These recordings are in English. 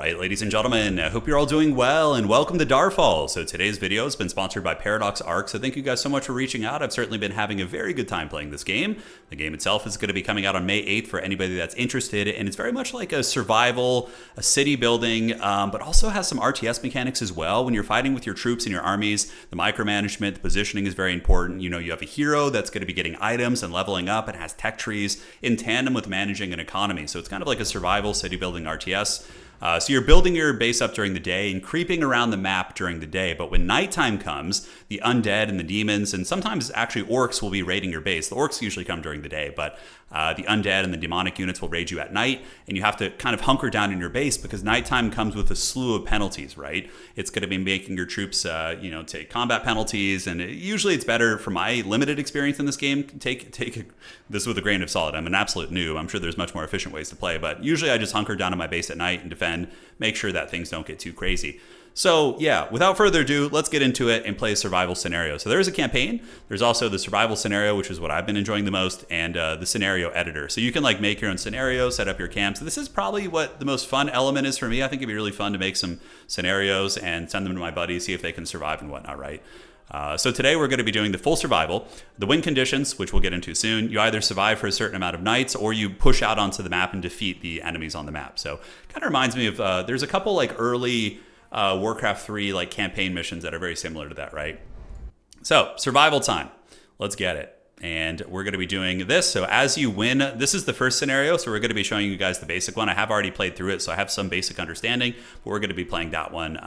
Alright, ladies and gentlemen, I hope you're all doing well and welcome to Darfall. So today's video has been sponsored by Paradox Arc, so thank you guys so much for reaching out. I've certainly been having a very good time playing this game. The game itself is going to be coming out on May 8th for anybody that's interested, and it's very much like a survival, a city building, but also has some RTS mechanics as well. When you're fighting with your troops and your armies, the micromanagement, the positioning is very important. You know, you have a hero that's going to be getting items and leveling up and has tech trees in tandem with managing an economy. So it's kind of like a survival city building RTS. So you're building your base up during the day and creeping around the map during the day. But when nighttime comes, the undead and the demons, and sometimes actually orcs will be raiding your base. The orcs usually come during the day, but the undead and the demonic units will raid you at night, and you have to kind of hunker down in your base because nighttime comes with a slew of penalties, right? It's going to be making your troops, take combat penalties, and usually it's better, from my limited experience in this game, take this with a grain of salt. I'm an absolute noob. I'm sure there's much more efficient ways to play, but usually I just hunker down in my base at night and defend, make sure that things don't get too crazy. So yeah, without further ado, let's get into it and play a survival scenario. So there's a campaign. There's also the survival scenario, which is what I've been enjoying the most, and the scenario editor. So you can like make your own scenarios, set up your camps. So this is probably what the most fun element is for me. I think it'd be really fun to make some scenarios and send them to my buddies, see if they can survive and whatnot, right? So today we're going to be doing the full survival. The win conditions, which we'll get into soon, you either survive for a certain amount of nights or you push out onto the map and defeat the enemies on the map. So kind of reminds me of, there's a couple like early Warcraft 3 like campaign missions that are very similar to that, right? So survival time, let's get it. And we're going to be doing this. So as you win, this is the first scenario. So we're going to be showing you guys the basic one. I have already played through it, so I have some basic understanding. But we're going to be playing that one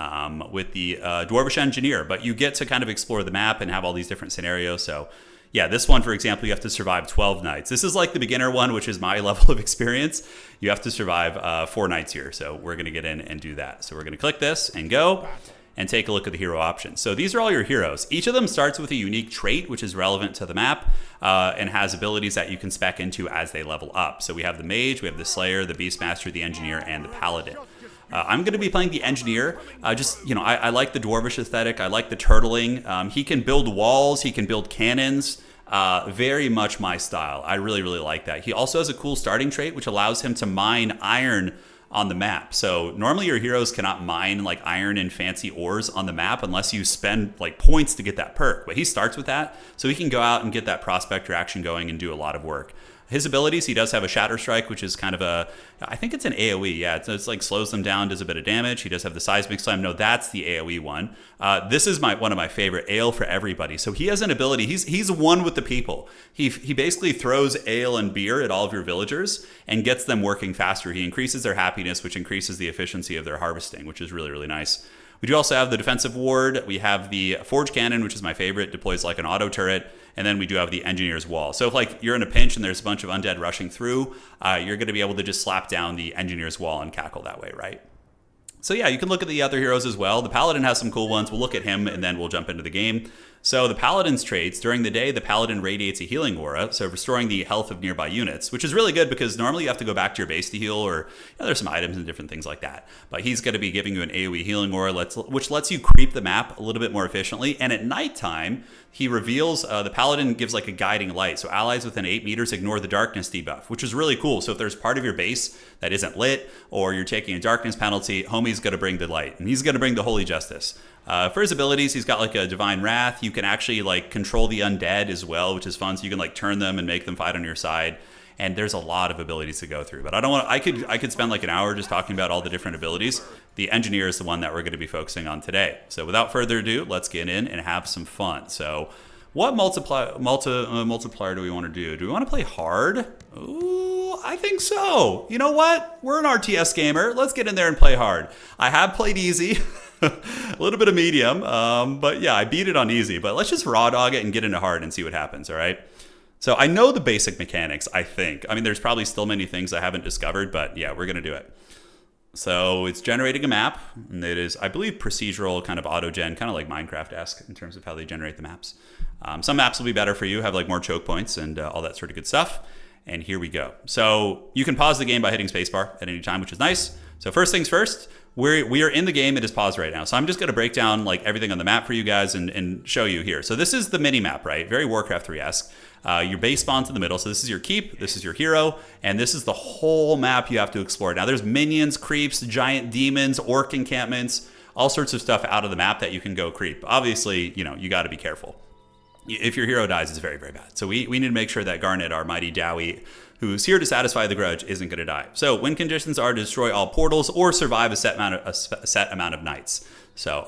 with the Dwarvish engineer. But you get to kind of explore the map and have all these different scenarios. So yeah, this one, for example, you have to survive 12 nights. This is like the beginner one, which is my level of experience. You have to survive 4 nights here. So we're going to get in and do that. So we're going to click this and go and take a look at the hero options. So these are all your heroes. Each of them starts with a unique trait, which is relevant to the map and has abilities that you can spec into as they level up. So we have the mage, we have the slayer, the beastmaster, the engineer, and the paladin. I'm going to be playing the engineer. I like the dwarvish aesthetic. I like the turtling. He can build walls. He can build cannons. Very much my style. I really, really like that. He also has a cool starting trait, which allows him to mine iron on the map. So normally your heroes cannot mine like iron and fancy ores on the map unless you spend like points to get that perk. But he starts with that, so he can go out and get that prospector action going and do a lot of work. His abilities, he does have a Shatter Strike, which is kind of a, I think it's an AoE. Yeah, it's like slows them down, does a bit of damage. He does have the Seismic Slam. No, that's the AoE one. This is one of my favorite, Ale for Everybody. So he has an ability. He's one with the people. He basically throws ale and beer at all of your villagers and gets them working faster. He increases their happiness, which increases the efficiency of their harvesting, which is really, really nice. We do also have the defensive ward. We have the forge cannon, which is my favorite, deploys like an auto turret. And then we do have the engineer's wall. So if like you're in a pinch and there's a bunch of undead rushing through, you're going to be able to just slap down the engineer's wall and cackle that way, right? So yeah, you can look at the other heroes as well. The paladin has some cool ones. We'll look at him and then we'll jump into the game. So the paladin's traits, during the day, the paladin radiates a healing aura, so restoring the health of nearby units, which is really good because normally you have to go back to your base to heal, or there's some items and different things like that. But he's going to be giving you an AoE healing aura, which lets you creep the map a little bit more efficiently. And at nighttime, he reveals, the paladin gives like a guiding light. So allies within 8 meters ignore the darkness debuff, which is really cool. So if there's part of your base that isn't lit, or you're taking a darkness penalty, homie's going to bring the light, and he's going to bring the holy justice. For his abilities, he's got like a divine wrath. You can actually like control the undead as well, which is fun. So you can like turn them and make them fight on your side. And there's a lot of abilities to go through, but I don't want. I could spend like an hour just talking about all the different abilities. The engineer is the one that we're going to be focusing on today. So without further ado, let's get in and have some fun. So what multiplier do we want to do? Do we want to play hard? Ooh, I think so. You know what? We're an RTS gamer. Let's get in there and play hard. I have played easy. A little bit of medium, but yeah, I beat it on easy. But let's just raw dog it and get into hard and see what happens, all right? So I know the basic mechanics, I think. I mean, there's probably still many things I haven't discovered, but yeah, we're going to do it. So it's generating a map, and it is, I believe, procedural kind of auto-gen, kind of like Minecraft-esque in terms of how they generate the maps. Some maps will be better for you, have like more choke points and all that sort of good stuff. And here we go. So you can pause the game by hitting spacebar at any time, which is nice. So first things first, we are in the game. It is paused right now. So I'm just going to break down like everything on the map for you guys and show you here. So this is the mini map, right? Very Warcraft 3-esque. Your base spawns in the middle. So this is your keep, this is your hero, and this is the whole map you have to explore. Now there's minions, creeps, giant demons, orc encampments, all sorts of stuff out of the map that you can go creep. Obviously, you got to be careful. If your hero dies, it's very, very bad. So we need to make sure that Garnet, our mighty Dowie, who's here to satisfy the grudge, isn't going to die. So win conditions are to destroy all portals or survive a set amount of nights. So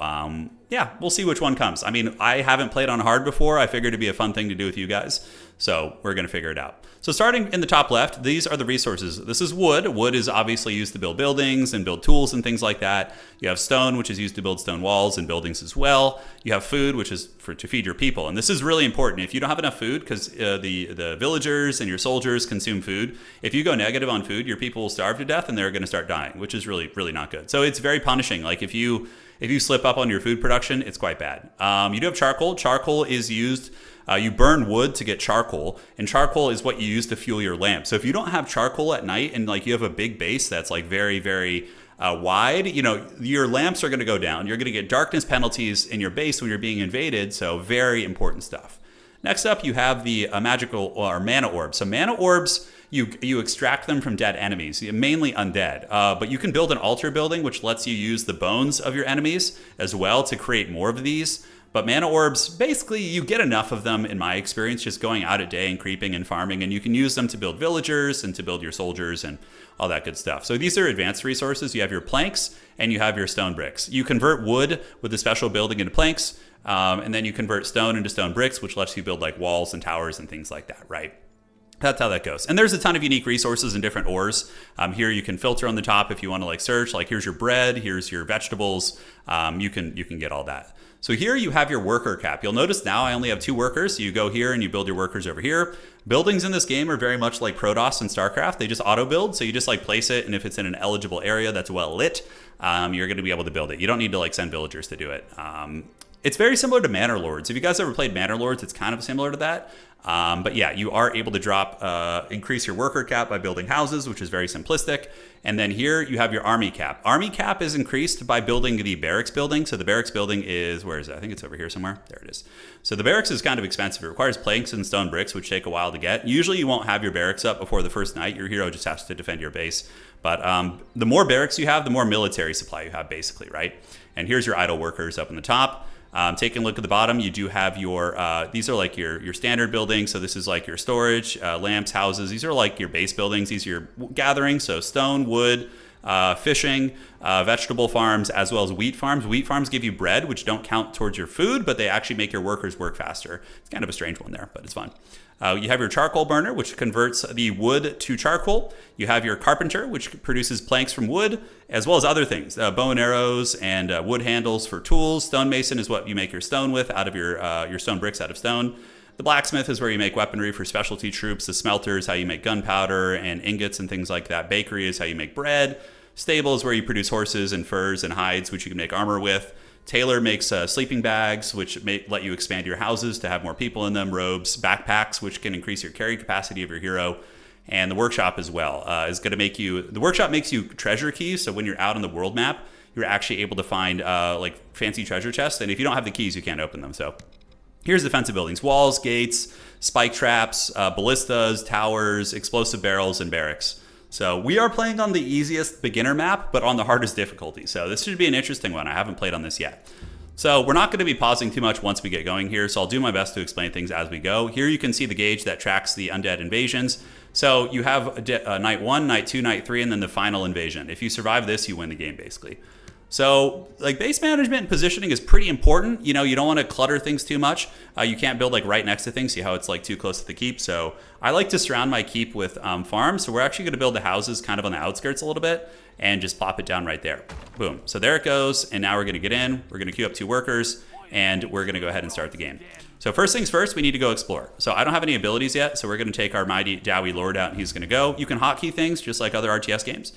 yeah, we'll see which one comes. I mean, I haven't played on hard before. I figured it'd be a fun thing to do with you guys. So we're going to figure it out. So starting in the top left, these are the resources. This is wood. Wood is obviously used to build buildings and build tools and things like that. You have stone, which is used to build stone walls and buildings as well. You have food, which is to feed your people. And this is really important. If you don't have enough food, because the villagers and your soldiers consume food, if you go negative on food, your people will starve to death and they're going to start dying, which is really, really not good. So it's very punishing. Like if you slip up on your food production, it's quite bad. You do have charcoal. Charcoal is used, you burn wood to get charcoal, and charcoal is what you use to fuel your lamp. So if you don't have charcoal at night and like you have a big base that's like very, very wide, your lamps are going to go down. You're going to get darkness penalties in your base when you're being invaded. So very important stuff. Next up, you have the magical or mana orbs. So mana orbs, you extract them from dead enemies, mainly undead. But you can build an altar building, which lets you use the bones of your enemies as well to create more of these. But mana orbs, basically, you get enough of them, in my experience, just going out at day and creeping and farming. And you can use them to build villagers and to build your soldiers and all that good stuff. So these are advanced resources. You have your planks and you have your stone bricks. You convert wood with the special building into planks. And then you convert stone into stone bricks, which lets you build like walls and towers and things like that, right? That's how that goes. And there's a ton of unique resources and different ores. Here you can filter on the top if you want to like search, like here's your bread, here's your vegetables. You can get all that. So here you have your worker cap. You'll notice now I only have 2 workers. So you go here and you build your workers over here. Buildings in this game are very much like Protoss and StarCraft. They just auto build. So you just like place it. And if it's in an eligible area that's well lit, you're going to be able to build it. You don't need to like send villagers to do it. It's very similar to Manor Lords. If you guys ever played Manor Lords, it's kind of similar to that. But yeah, you are able to increase your worker cap by building houses, which is very simplistic. And then here you have your army cap. Army cap is increased by building the barracks building. So the barracks building is, where is it? I think it's over here somewhere. There it is. So the barracks is kind of expensive. It requires planks and stone bricks, which take a while to get. Usually you won't have your barracks up before the first night. Your hero just has to defend your base. But the more barracks you have, the more military supply you have, basically, right? And here's your idle workers up in the top. Taking a look at the bottom, you do have your, these are like your standard buildings. So this is like your storage, lamps, houses. These are like your base buildings. These are your gatherings. So stone, wood, fishing, vegetable farms, as well as wheat farms. Wheat farms give you bread, which don't count towards your food, but they actually make your workers work faster. It's kind of a strange one there, but it's fun. You have your charcoal burner, which converts the wood to charcoal. You have your carpenter, which produces planks from wood, as well as other things, bow and arrows and wood handles for tools. Stonemason is what you make your stone with out of your stone bricks out of stone. The blacksmith is where you make weaponry for specialty troops. The smelter is how you make gunpowder and ingots and things like that. Bakery is how you make bread. Stable is where you produce horses and furs and hides, which you can make armor with. Tailor makes sleeping bags, which may let you expand your houses to have more people in them. Robes, backpacks, which can increase your carry capacity of your hero. And the workshop as well is going to make you, the workshop makes you treasure keys. So when you're out on the world map, you're actually able to find like fancy treasure chests. And if you don't have the keys, you can't open them. So here's defensive buildings: walls, gates, spike traps, ballistas, towers, explosive barrels, and barracks. So we are playing on the easiest beginner map, but on the hardest difficulty. So this should be an interesting one. I haven't played on this yet. So we're not going to be pausing too much once we get going here. So I'll do my best to explain things as we go. Here you can see the gauge that tracks the undead invasions. So you have night 1, night 2, night 3, and then the final invasion. If you survive this, you win the game, basically. So like base management and positioning is pretty important. You don't want to clutter things too much. You can't build like right next to things. See how it's like too close to the keep. So I like to surround my keep with farms. So we're actually going to build the houses kind of on the outskirts a little bit and just plop it down right there. Boom. So there it goes. And now we're going to get in. We're going to queue up 2 workers and we're going to go ahead and start the game. So first things first, we need to go explore. So I don't have any abilities yet. So we're going to take our mighty Dowie Lord out and he's going to go. You can hotkey things just like other RTS games.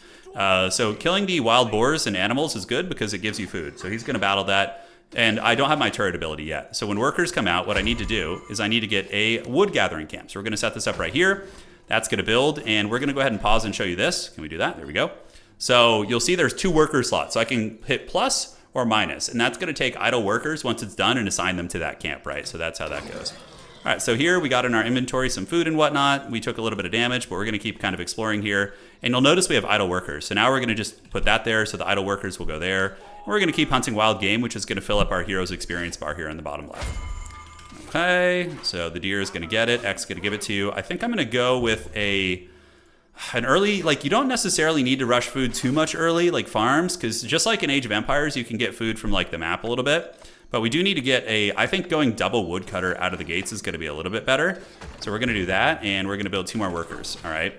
So killing the wild boars and animals is good because it gives you food. So he's going to battle that. And I don't have my turret ability yet. So when workers come out, what I need to do is I need to get a wood gathering camp. So we're going to set this up right here. That's going to build. And we're going to go ahead and pause and show you this. Can we do that? There we go. So you'll see there's 2 worker slots. So I can hit plus or minus. And that's going to take idle workers once it's done and assign them to that camp, right? So that's how that goes. All right, so here we got in our inventory some food and whatnot. We took a little bit of damage, but we're going to keep kind of exploring here. And you'll notice we have idle workers. So now we're going to just put that there, so the idle workers will go there. And we're going to keep hunting wild game, which is going to fill up our hero's experience bar here in the bottom left. Okay, so the deer is going to get it. X is going to give it to you. I think I'm going to go with an early, like, you don't necessarily need to rush food too much early, like farms, because just like in Age of Empires, you can get food from like the map a little bit. But we do need to get I think going double woodcutter out of the gates is going to be a little bit better. So we're going to do that, and we're going to build 2 more workers, all right?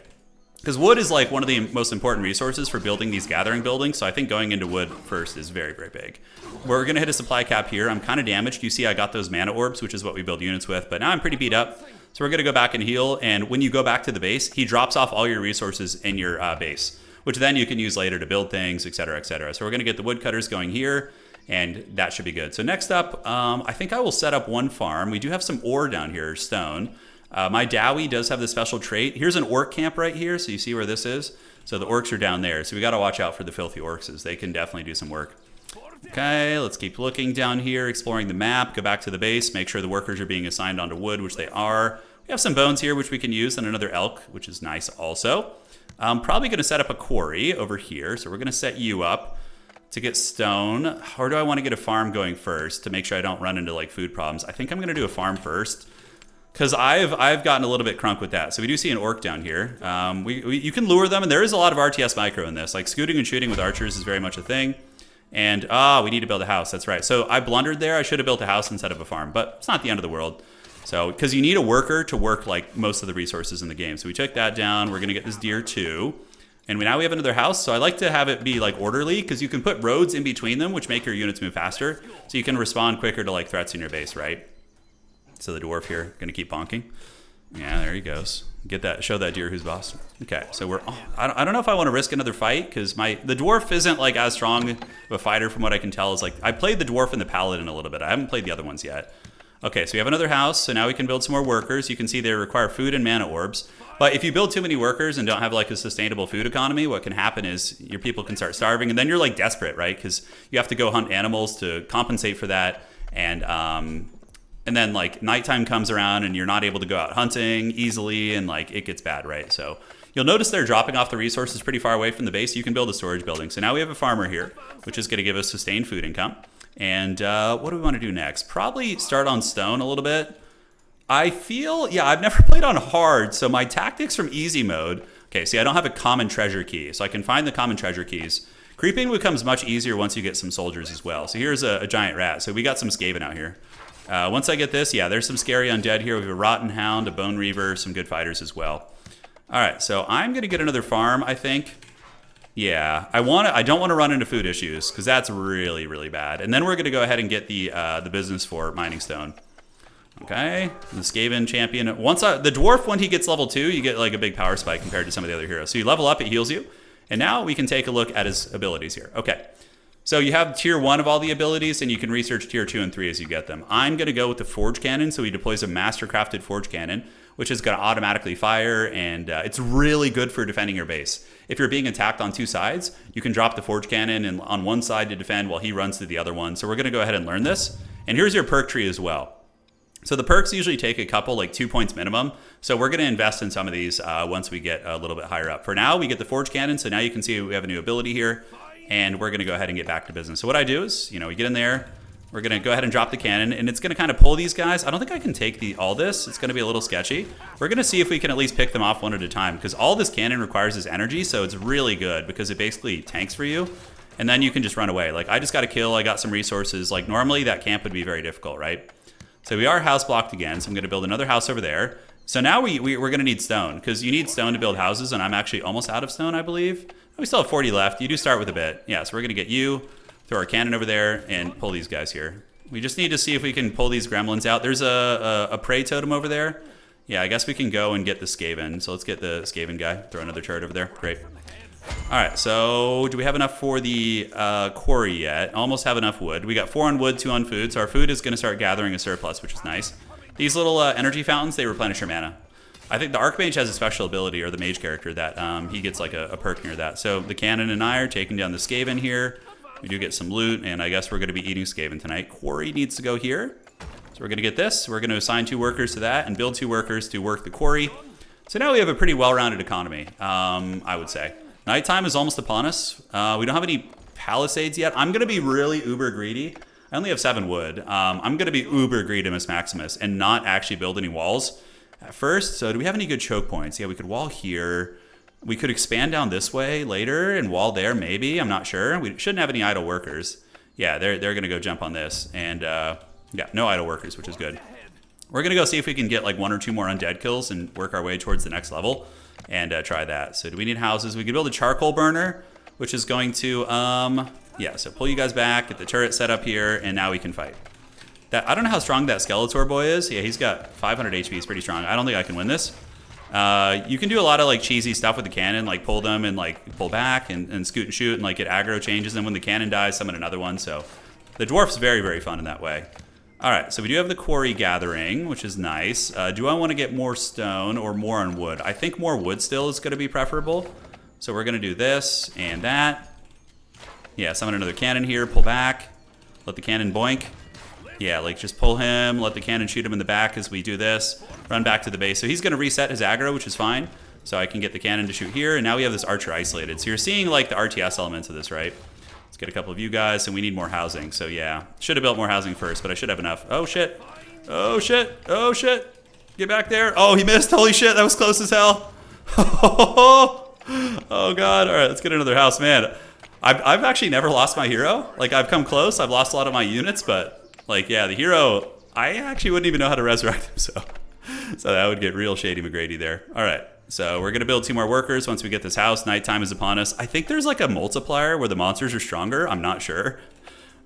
Because wood is like one of the most important resources for building these gathering buildings, so I think going into wood first is very, very big. We're going to hit a supply cap here. I'm kind of damaged. You see I got those mana orbs, which is what we build units with, but now I'm pretty beat up. So we're going to go back and heal, and when you go back to the base, he drops off all your resources in your base, which then you can use later to build things, etc., etc. So we're going to get the woodcutters going here, and that should be good. So next up, I think I will set up 1 farm. We do have some ore down here, stone. My Dowie does have the special trait. Here's an orc camp right here, so you see where this is. So the orcs are down there, so we got to watch out for the filthy orcs, as they can definitely do some work. Okay, let's keep looking down here, exploring the map, go back to the base, make sure the workers are being assigned onto wood, which they are. We have some bones here, which we can use, and another elk, which is nice also. I'm probably going to set up a quarry over here, so we're going to set you up to get stone. Or do I want to get a farm going first to make sure I don't run into like food problems? I think I'm going to do a farm first, because I've gotten a little bit crunk with that. So we do see an orc down here. You can lure them, and there is a lot of RTS micro in this. Like scooting and shooting with archers is very much a thing. And we need to build a house. That's right. So I blundered there. I should have built a house instead of a farm, but it's not the end of the world. So because you need a worker to work like most of the resources in the game. So we took that down. We're gonna get this deer too. And now we have another house. So I like to have it be like orderly, because you can put roads in between them, which make your units move faster. So you can respond quicker to like threats in your base, right? So the dwarf here, gonna keep bonking. Yeah, there he goes. Get that, show that deer who's boss. Okay, so we're, I don't know if I want to risk another fight, because the dwarf isn't like as strong of a fighter from what I can tell. Is like, I played the dwarf and the paladin a little bit. I haven't played the other ones yet. Okay, so we have another house, so now we can build some more workers. You can see they require food and mana orbs. But if you build too many workers and don't have like a sustainable food economy, what can happen is your people can start starving, and then you're like desperate, right? Because you have to go hunt animals to compensate for that, and then like nighttime comes around and you're not able to go out hunting easily, and like it gets bad, right? So you'll notice they're dropping off the resources pretty far away from the base. You can build a storage building. So now we have a farmer here, which is going to give us sustained food income. And what do we want to do next? Probably start on stone a little bit. I feel, yeah, I've never played on hard, so my tactics from easy mode. Okay, see, I don't have a common treasure key, so I can find the common treasure keys. Creeping becomes much easier once you get some soldiers as well. So here's a giant rat. So we got some Skaven out here. Once I get this, yeah, there's some scary undead here. We have a Rotten Hound, a Bone Reaver, some good fighters as well. All right, so I'm going to get another farm, I think. Yeah, I don't want to run into food issues, because that's really, really bad. And then we're going to go ahead and get the business for mining stone. Okay, the Skaven champion. The dwarf, when he gets level 2, you get like a big power spike compared to some of the other heroes. So you level up, it heals you. And now we can take a look at his abilities here. Okay, so you have tier 1 of all the abilities, and you can research tier 2 and 3 as you get them. I'm going to go with the Forge Cannon. So he deploys a master crafted Forge Cannon, which is going to automatically fire, and it's really good for defending your base. If you're being attacked on 2 sides, you can drop the Forge Cannon on one side to defend while he runs to the other one. So we're going to go ahead and learn this. And here's your perk tree as well. So the perks usually take a couple, like 2 points minimum. So we're going to invest in some of these once we get a little bit higher up. For now, we get the Forge Cannon. So now you can see we have a new ability here, and we're going to go ahead and get back to business. So what I do is, we get in there. We're going to go ahead and drop the cannon, and it's going to kind of pull these guys. I don't think I can take all this. It's going to be a little sketchy. We're going to see if we can at least pick them off one at a time, because all this cannon requires is energy, so it's really good because it basically tanks for you, and then you can just run away. Like, I just got a kill. I got some resources. Like, normally that camp would be very difficult, right? So we are house blocked again, so I'm going to build another house over there. So now we're going to need stone, because you need stone to build houses, and I'm actually almost out of stone, I believe. We still have 40 left. You do start with a bit. Yeah, so we're going to get you. Throw our cannon over there and pull these guys here. We just need to see if we can pull these gremlins out. There's a prey totem over there. Yeah, I guess we can go and get the Skaven. So let's get the Skaven guy. Throw another turret over there. Great. All right, so do we have enough for the quarry yet? Almost have enough wood. We got 4 on wood, 2 on food. So our food is going to start gathering a surplus, which is nice. These little energy fountains, they replenish your mana. I think the Archmage has a special ability, or the mage character, that he gets like a perk near that. So the cannon and I are taking down the Skaven here. We do get some loot, and I guess we're going to be eating Skaven tonight. Quarry needs to go here. So we're going to get this. We're going to assign 2 workers to that and build 2 workers to work the quarry. So now we have a pretty well-rounded economy, I would say. Nighttime is almost upon us. We don't have any palisades yet. I'm going to be really uber greedy. I only have 7 wood. I'm going to be uber greedimus maximus and not actually build any walls at first. So do we have any good choke points? Yeah, we could wall here. We could expand down this way later and wall there maybe. I'm not sure. We shouldn't have any idle workers. Yeah, they're going to go jump on this. And yeah, no idle workers, which is good. We're going to go see if we can get like 1 or 2 more undead kills and work our way towards the next level and try that. So do we need houses? We could build a charcoal burner, which is going to, yeah, so pull you guys back, get the turret set up here, and now we can fight. I don't know how strong that Skeletor boy is. Yeah, he's got 500 HP. He's pretty strong. I don't think I can win this. You can do a lot of like cheesy stuff with the cannon, like pull them and like pull back and scoot and shoot and like get aggro changes. And when the cannon dies, summon another one. So the Dwarf's very, very fun in that way. All right, so we do have the quarry gathering, which is nice. Do I want to get more stone or more on wood? I think more wood still is going to be preferable. So we're going to do this and that. Yeah, summon another cannon here, pull back, let the cannon boink. Yeah, like just pull him, let the cannon shoot him in the back as we do this, run back to the base. So he's going to reset his aggro, which is fine. So I can get the cannon to shoot here, and now we have this archer isolated. So you're seeing like the RTS elements of this, right? Let's get a couple of you guys, and we need more housing. So yeah, should have built more housing first, but I should have enough. Oh shit, oh shit, oh shit. Get back there. Oh, he missed, holy shit, that was close as hell. Oh God, all right, let's get another house. Man, I've actually never lost my hero. Like I've come close, I've lost a lot of my units, but like, yeah, the hero, I actually wouldn't even know how to resurrect him, so that would get real shady McGrady there. All right, so we're going to build 2 more workers once we get this house. Nighttime is upon us. I think there's like a multiplier where the monsters are stronger. I'm not sure.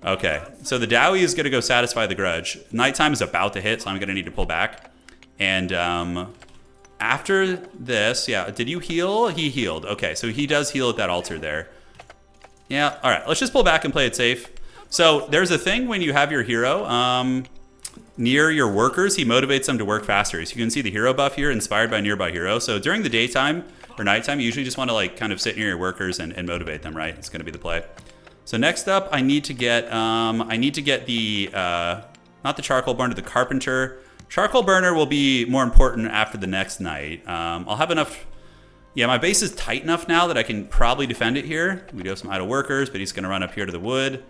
Okay, so the Dowie is going to go satisfy the grudge. Nighttime is about to hit, so I'm going to need to pull back. And after this, yeah, did you heal? He healed. Okay, so he does heal at that altar there. Yeah, all right, let's just pull back and play it safe. So there's a thing when you have your hero near your workers, he motivates them to work faster. So you can see the hero buff here, inspired by nearby hero. So during the daytime or nighttime, you usually just want to like kind of sit near your workers and motivate them, right? It's going to be the play. So next up, I need to get the not the charcoal burner, the carpenter. Charcoal burner will be more important after the next night. I'll have enough. Yeah, my base is tight enough now that I can probably defend it here. We do have some idle workers, but he's going to run up here to the wood.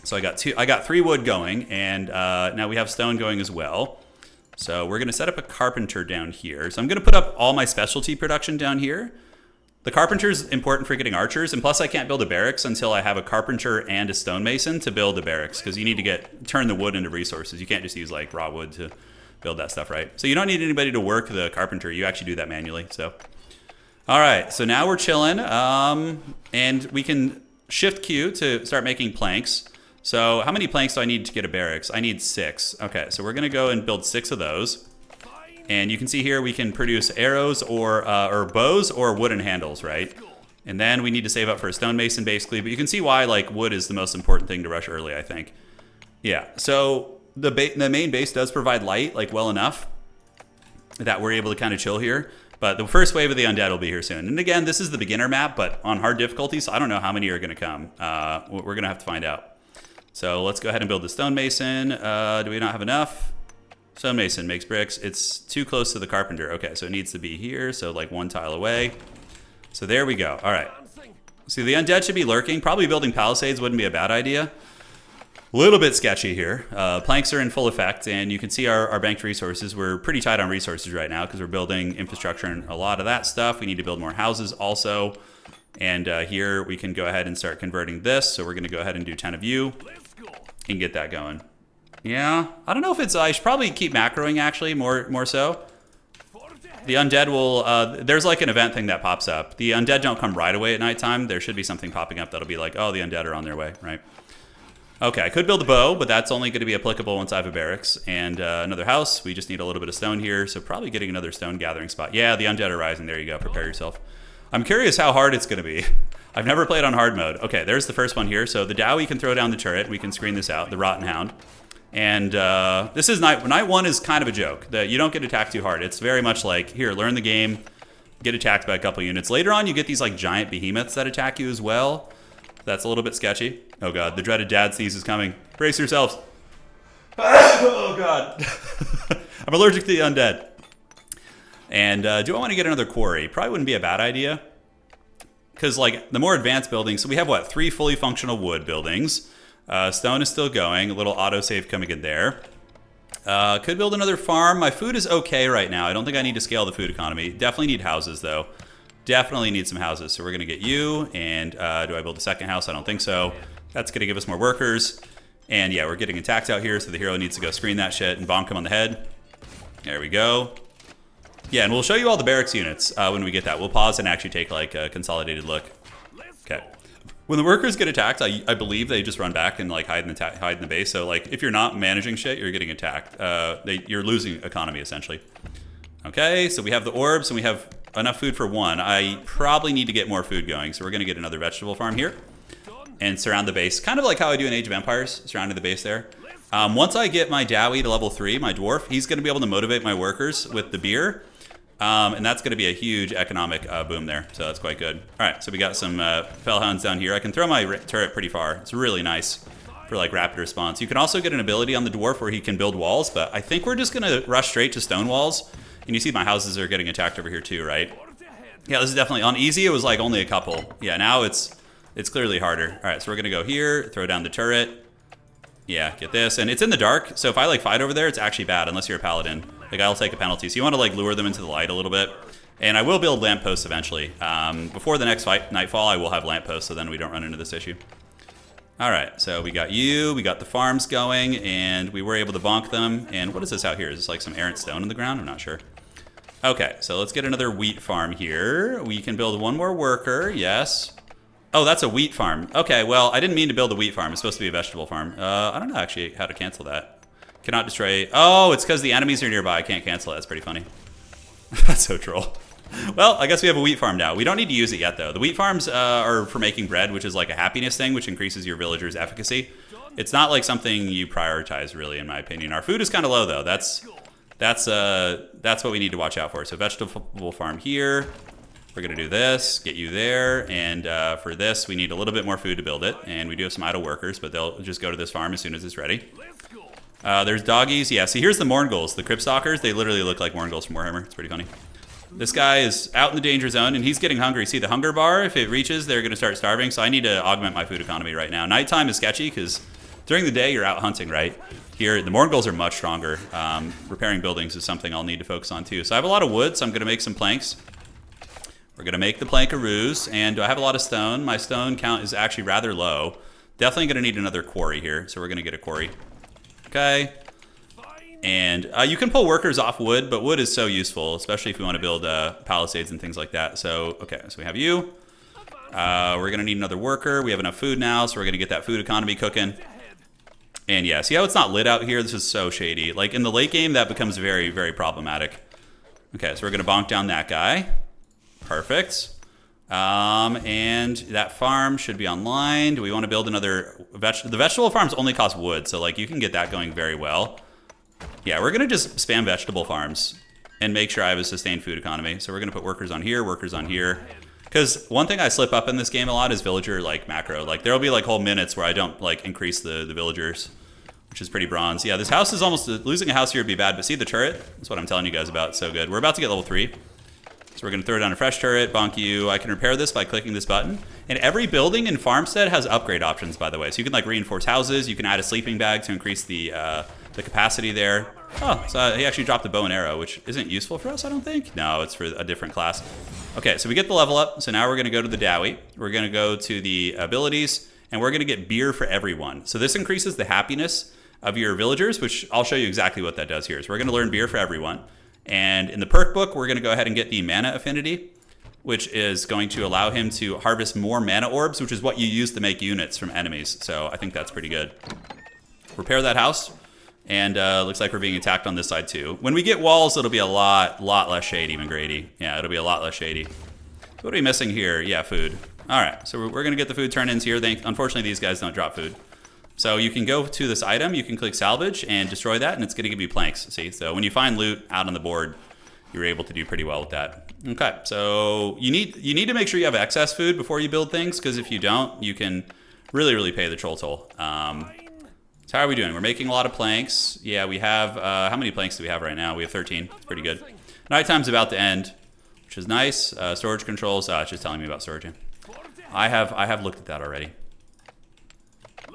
So I got 3 wood going, and now we have stone going as well. So we're going to set up a carpenter down here. So I'm going to put up all my specialty production down here. The carpenter is important for getting archers, and plus I can't build a barracks until I have a carpenter and a stonemason to build a barracks, because you need to turn the wood into resources. You can't just use like raw wood to build that stuff, right? So you don't need anybody to work the carpenter. You actually do that manually. So, all right. So now we're chilling, and we can shift Q to start making planks. So how many planks do I need to get a barracks? I need 6. Okay, so we're going to go and build 6 of those. And you can see here we can produce arrows or bows or wooden handles, right? And then we need to save up for a stonemason, basically. But you can see why like wood is the most important thing to rush early, I think. Yeah, so the main base does provide light, like well enough that we're able to kind of chill here. But the first wave of the undead will be here soon. And again, this is the beginner map, but on hard difficulty, so I don't know how many are going to come. We're going to have to find out. So let's go ahead and build the stonemason. Do we not have enough? Stonemason makes bricks. It's too close to the carpenter. Okay, so it needs to be here, so like 1 tile away. So there we go. All right. See, the undead should be lurking. Probably building palisades wouldn't be a bad idea. A little bit sketchy here. Planks are in full effect, and you can see our banked resources. We're pretty tight on resources right now because we're building infrastructure and a lot of that stuff. We need to build more houses also. And here we can go ahead and start converting this. So we're going to go ahead and do 10 of you and get that going. Yeah, I don't know if it's, I should probably keep macroing actually, more so. The undead will, there's like an event thing that pops up. The undead don't come right away at nighttime. There should be something popping up that'll be like, oh, the undead are on their way, right? Okay, I could build a bow, but that's only going to be applicable once I have a barracks and another house. We just need a little bit of stone here, so probably getting another stone gathering spot. Yeah, the undead are rising. There you go. Prepare yourself. I'm curious how hard it's going to be. I've never played on hard mode. Okay, there's the first one here. So the Dowie can throw down the turret. We can screen this out, the Rotten Hound. And this is night 1 is kind of a joke. That you don't get attacked too hard. It's very much like, here, learn the game, get attacked by a couple units. Later on, you get these like giant behemoths that attack you as well. That's a little bit sketchy. Oh god, the dreaded dad sneeze is coming. Brace yourselves. Oh, God. I'm allergic to the undead. And do I want to get another quarry? Probably wouldn't be a bad idea. Because, like, the more advanced buildings... So we have, what, 3 fully functional wood buildings. Stone is still going. A little autosave coming in there. Could build another farm. My food is okay right now. I don't think I need to scale the food economy. Definitely need houses, though. Definitely need some houses. So we're going to get you. And do I build a second house? I don't think so. That's going to give us more workers. And, yeah, we're getting attacked out here, so the hero needs to go screen that shit and bonk him on the head. There we go. Yeah, and we'll show you all the barracks units when we get that. We'll pause and actually take, like, a consolidated look. Okay. When the workers get attacked, I believe they just run back and, like, hide in the base. So, like, if you're not managing shit, you're getting attacked. You're losing economy, essentially. Okay, so we have the orbs, and we have enough food for 1. I probably need to get more food going, so we're going to get another vegetable farm here. And surround the base. Kind of like how I do in Age of Empires, surrounding the base there. Once I get my Dowie to level 3, my dwarf, he's going to be able to motivate my workers with the beer. And that's going to be a huge economic boom there. So that's quite good. All right, so we got some fellhounds down here. I can throw my turret pretty far. It's really nice for like rapid response. You can also get an ability on the dwarf where he can build walls, but I think we're just going to rush straight to stone walls. And you see my houses are getting attacked over here too, right? Yeah, this is definitely on easy. It was like only a couple. Yeah, now it's clearly harder. All right, so we're going to go here, throw down the turret. Yeah, get this. And it's in the dark, so if I like fight over there, it's actually bad unless you're a paladin. Like, I'll take a penalty. So you want to like lure them into the light a little bit. And I will build lampposts eventually. Before the next fight, nightfall, I will have lampposts so then we don't run into this issue. All right, so we got you, we got the farms going, and we were able to bonk them. And what is this out here? Is this like some errant stone in the ground? I'm not sure. Okay, so let's get another wheat farm here. We can build 1 more worker, yes. Oh, that's a wheat farm. Okay, well, I didn't mean to build a wheat farm. It's supposed to be a vegetable farm. I don't know actually how to cancel that. Cannot destroy. Oh, it's because the enemies are nearby. I can't cancel it. That's pretty funny. That's so troll. Well, I guess we have a wheat farm now. We don't need to use it yet, though. The wheat farms are for making bread, which is like a happiness thing, which increases your villagers' efficacy. It's not like something you prioritize, really, in my opinion. Our food is kind of low, though. That's what we need to watch out for. So vegetable farm here. We're going to do this, get you there, and for this, we need a little bit more food to build it, and we do have some idle workers, but they'll just go to this farm as soon as it's ready. There's doggies. Yeah, see, here's the Morngulls, the Crypt Stalkers. They literally look like Morngulls from Warhammer. It's pretty funny. This guy is out in the danger zone, and he's getting hungry. See the hunger bar? If it reaches, they're going to start starving, so I need to augment my food economy right now. Nighttime is sketchy, because during the day, you're out hunting, right? Here, the Morngulls are much stronger. Repairing buildings is something I'll need to focus on, too. So I have a lot of wood, so I'm going to make some planks. We're going to make the plankaroos, and do I have a lot of stone? My stone count is actually rather low. Definitely going to need another quarry here, so we're going to get a quarry. Okay. And you can pull workers off wood, but wood is so useful, especially if you want to build palisades and things like that. So, okay, so we have you. We're going to need another worker. We have enough food now, so we're going to get that food economy cooking. And yeah, see how it's not lit out here? This is so shady. Like in the late game, that becomes very, very problematic. Okay, so we're going to bonk down that guy. Perfect. And that farm should be online. Do we want to build another vegetable? The vegetable farms only cost wood, so like you can get that going very well. Yeah, we're going to just spam vegetable farms and make sure I have a sustained food economy. So we're going to put workers on here, workers on here. Because one thing I slip up in this game a lot is villager like macro. Like there'll be like whole minutes where I don't like increase the villagers, which is pretty bronze. Yeah, this house is almost, losing a house here would be bad, but see the turret? That's what I'm telling you guys about. It's so good. We're about to get level 3. So we're going to throw down a fresh turret, bonk you. I can repair this by clicking this button. And every building in Farmstead has upgrade options, by the way. So you can like reinforce houses. You can add a sleeping bag to increase the capacity there. Oh, so he actually dropped the bow and arrow, which isn't useful for us, I don't think. No, it's for a different class. Okay, so we get the level up. So now we're going to go to the Dowie. We're going to go to the abilities, and we're going to get beer for everyone. So this increases the happiness of your villagers, which I'll show you exactly what that does here. So we're going to learn beer for everyone. And in the perk book, we're going to go ahead and get the mana affinity, which is going to allow him to harvest more mana orbs, which is what you use to make units from enemies. So I think that's pretty good. Repair that house. And looks like we're being attacked on this side too. When we get walls, it'll be a lot less shady, McGrady. Yeah, it'll be a lot less shady. So what are we missing here? Yeah, food. All right, so we're going to get the food turn-ins here. Unfortunately, these guys don't drop food. So you can go to this item, you can click salvage and destroy that, and it's going to give you planks, see? So when you find loot out on the board, you're able to do pretty well with that. Okay, so you need to make sure you have excess food before you build things, because if you don't, you can really pay the troll toll. So So how are we doing? We're making a lot of planks. Yeah, we have, how many planks do we have right now? We have 13. It's pretty good. Nighttime's about to end, which is nice. Storage controls, it's just telling me about storage. I have looked at that already.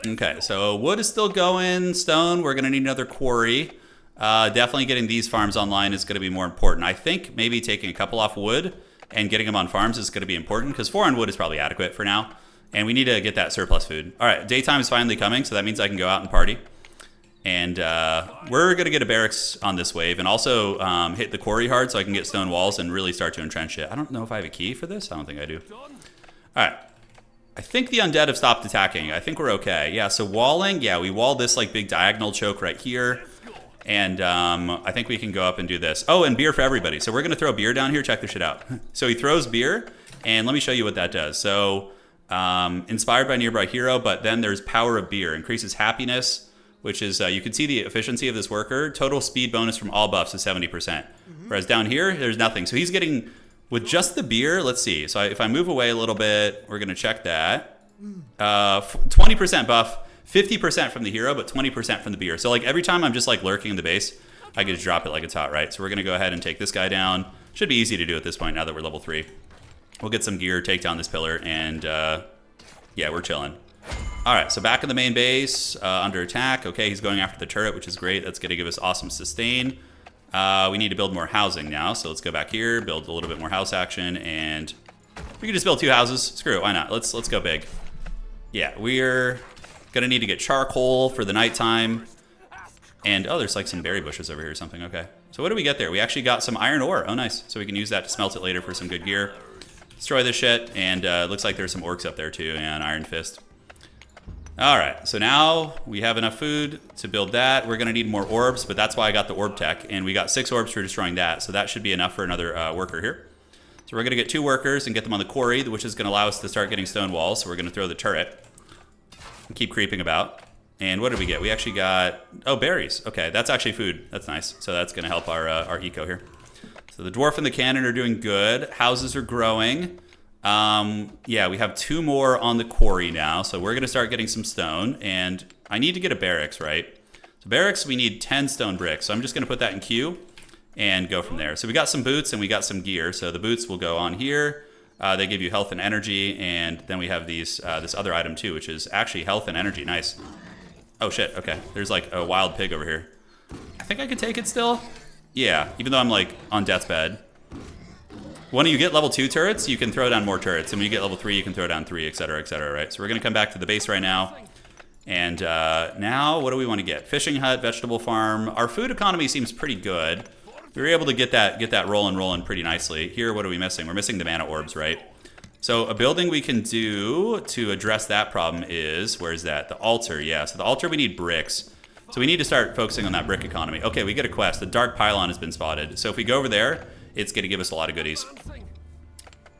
Okay, so wood is still going. Stone, we're gonna need another quarry. Definitely getting these farms online is gonna be more important. I think maybe taking a couple off wood and getting them on farms is gonna be important because 4 on wood is probably adequate for now. And we need to get that surplus food. All right, daytime is finally coming, so that means I can go out and party. And we're going to get a barracks on this wave and also hit the quarry hard so I can get stone walls and really start to entrench it. I don't know if I have a key for this. I don't think I do. All right. I think the undead have stopped attacking. I think we're okay. Yeah, so walling. Yeah, we wall this like big diagonal choke right here. And I think we can go up and do this. Oh, and beer for everybody. So we're going to throw beer down here. Check this shit out. So he throws beer, and let me show you what that does. So... inspired by nearby hero, but then there's power of beer, increases happiness, which is you can see the efficiency of this worker. Total speed bonus from all buffs is 70%, whereas down here there's nothing. So he's getting with just the beer. Let's see. So if I move away a little bit, we're gonna check that. 20% buff, 50% from the hero, but 20% from the beer. So like every time I'm just like lurking in the base, I can just drop it like it's hot, right? So we're gonna go ahead and take this guy down. Should be easy to do at this point now that we're level 3. We'll get some gear, take down this pillar, and yeah, we're chilling. All right, so back in the main base, under attack. Okay, he's going after the turret, which is great. That's going to give us awesome sustain. We need to build more housing now, so let's go back here, build a little bit more house action, and we can just build 2 houses. Screw it, why not? Let's go big. Yeah, we're going to need to get charcoal for the nighttime. And, oh, there's like some berry bushes over here or something. Okay, so what do we get there? We actually got some iron ore. Oh, nice. So we can use that to smelt it later for some good gear. Destroy this shit, and it looks like there's some orcs up there too, and Iron Fist. All right, so now we have enough food to build that. We're gonna need more orbs, but that's why I got the orb tech, and we got 6 orbs for destroying that, so that should be enough for another worker here. So we're gonna get 2 workers and get them on the quarry, which is gonna allow us to start getting stone walls, so we're gonna throw the turret and keep creeping about. And what did we get? We actually got, oh, berries. Okay, that's actually food. That's nice, so that's gonna help our eco here. So the dwarf and the cannon are doing good. Houses are growing. Yeah, we have 2 more on the quarry now. So we're going to start getting some stone. And I need to get a barracks, right? So barracks, we need 10 stone bricks. So I'm just going to put that in queue and go from there. So we got some boots and we got some gear. So the boots will go on here. They give you health and energy. And then we have these this other item too, which is actually health and energy. Nice. Oh, shit. Okay. There's like a wild pig over here. I think I could take it still. Yeah, even though I'm like on death's bed. When you get level 2 turrets, you can throw down more turrets. And when you get level 3, you can throw down 3, etc., right? So we're going to come back to the base right now. And now, what do we want to get? Fishing hut, vegetable farm. Our food economy seems pretty good. We were able to get that rolling pretty nicely. Here, what are we missing? We're missing the mana orbs, right? So a building we can do to address that problem is, where is that? The altar, yeah. So the altar, we need bricks. So we need to start focusing on that brick economy. Okay, we get a quest. The dark pylon has been spotted. So if we go over there, it's going to give us a lot of goodies.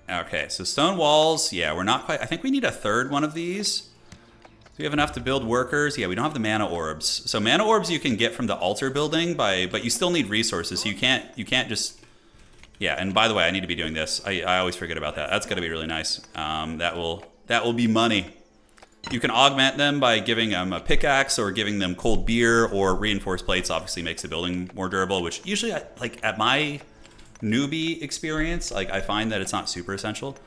Okay, so stone walls. Yeah, we're not quite... I think we need a 3rd one of these. Do we have enough to build workers? Yeah, we don't have the mana orbs. So mana orbs you can get from the altar building, but you still need resources. So you can't just... Yeah, and by the way, I need to be doing this. I always forget about that. That's going to be really nice. That will be money. You can augment them by giving them a pickaxe or giving them cold beer, or reinforced plates obviously makes the building more durable, which usually, like at my newbie experience, like I find that it's not super essential.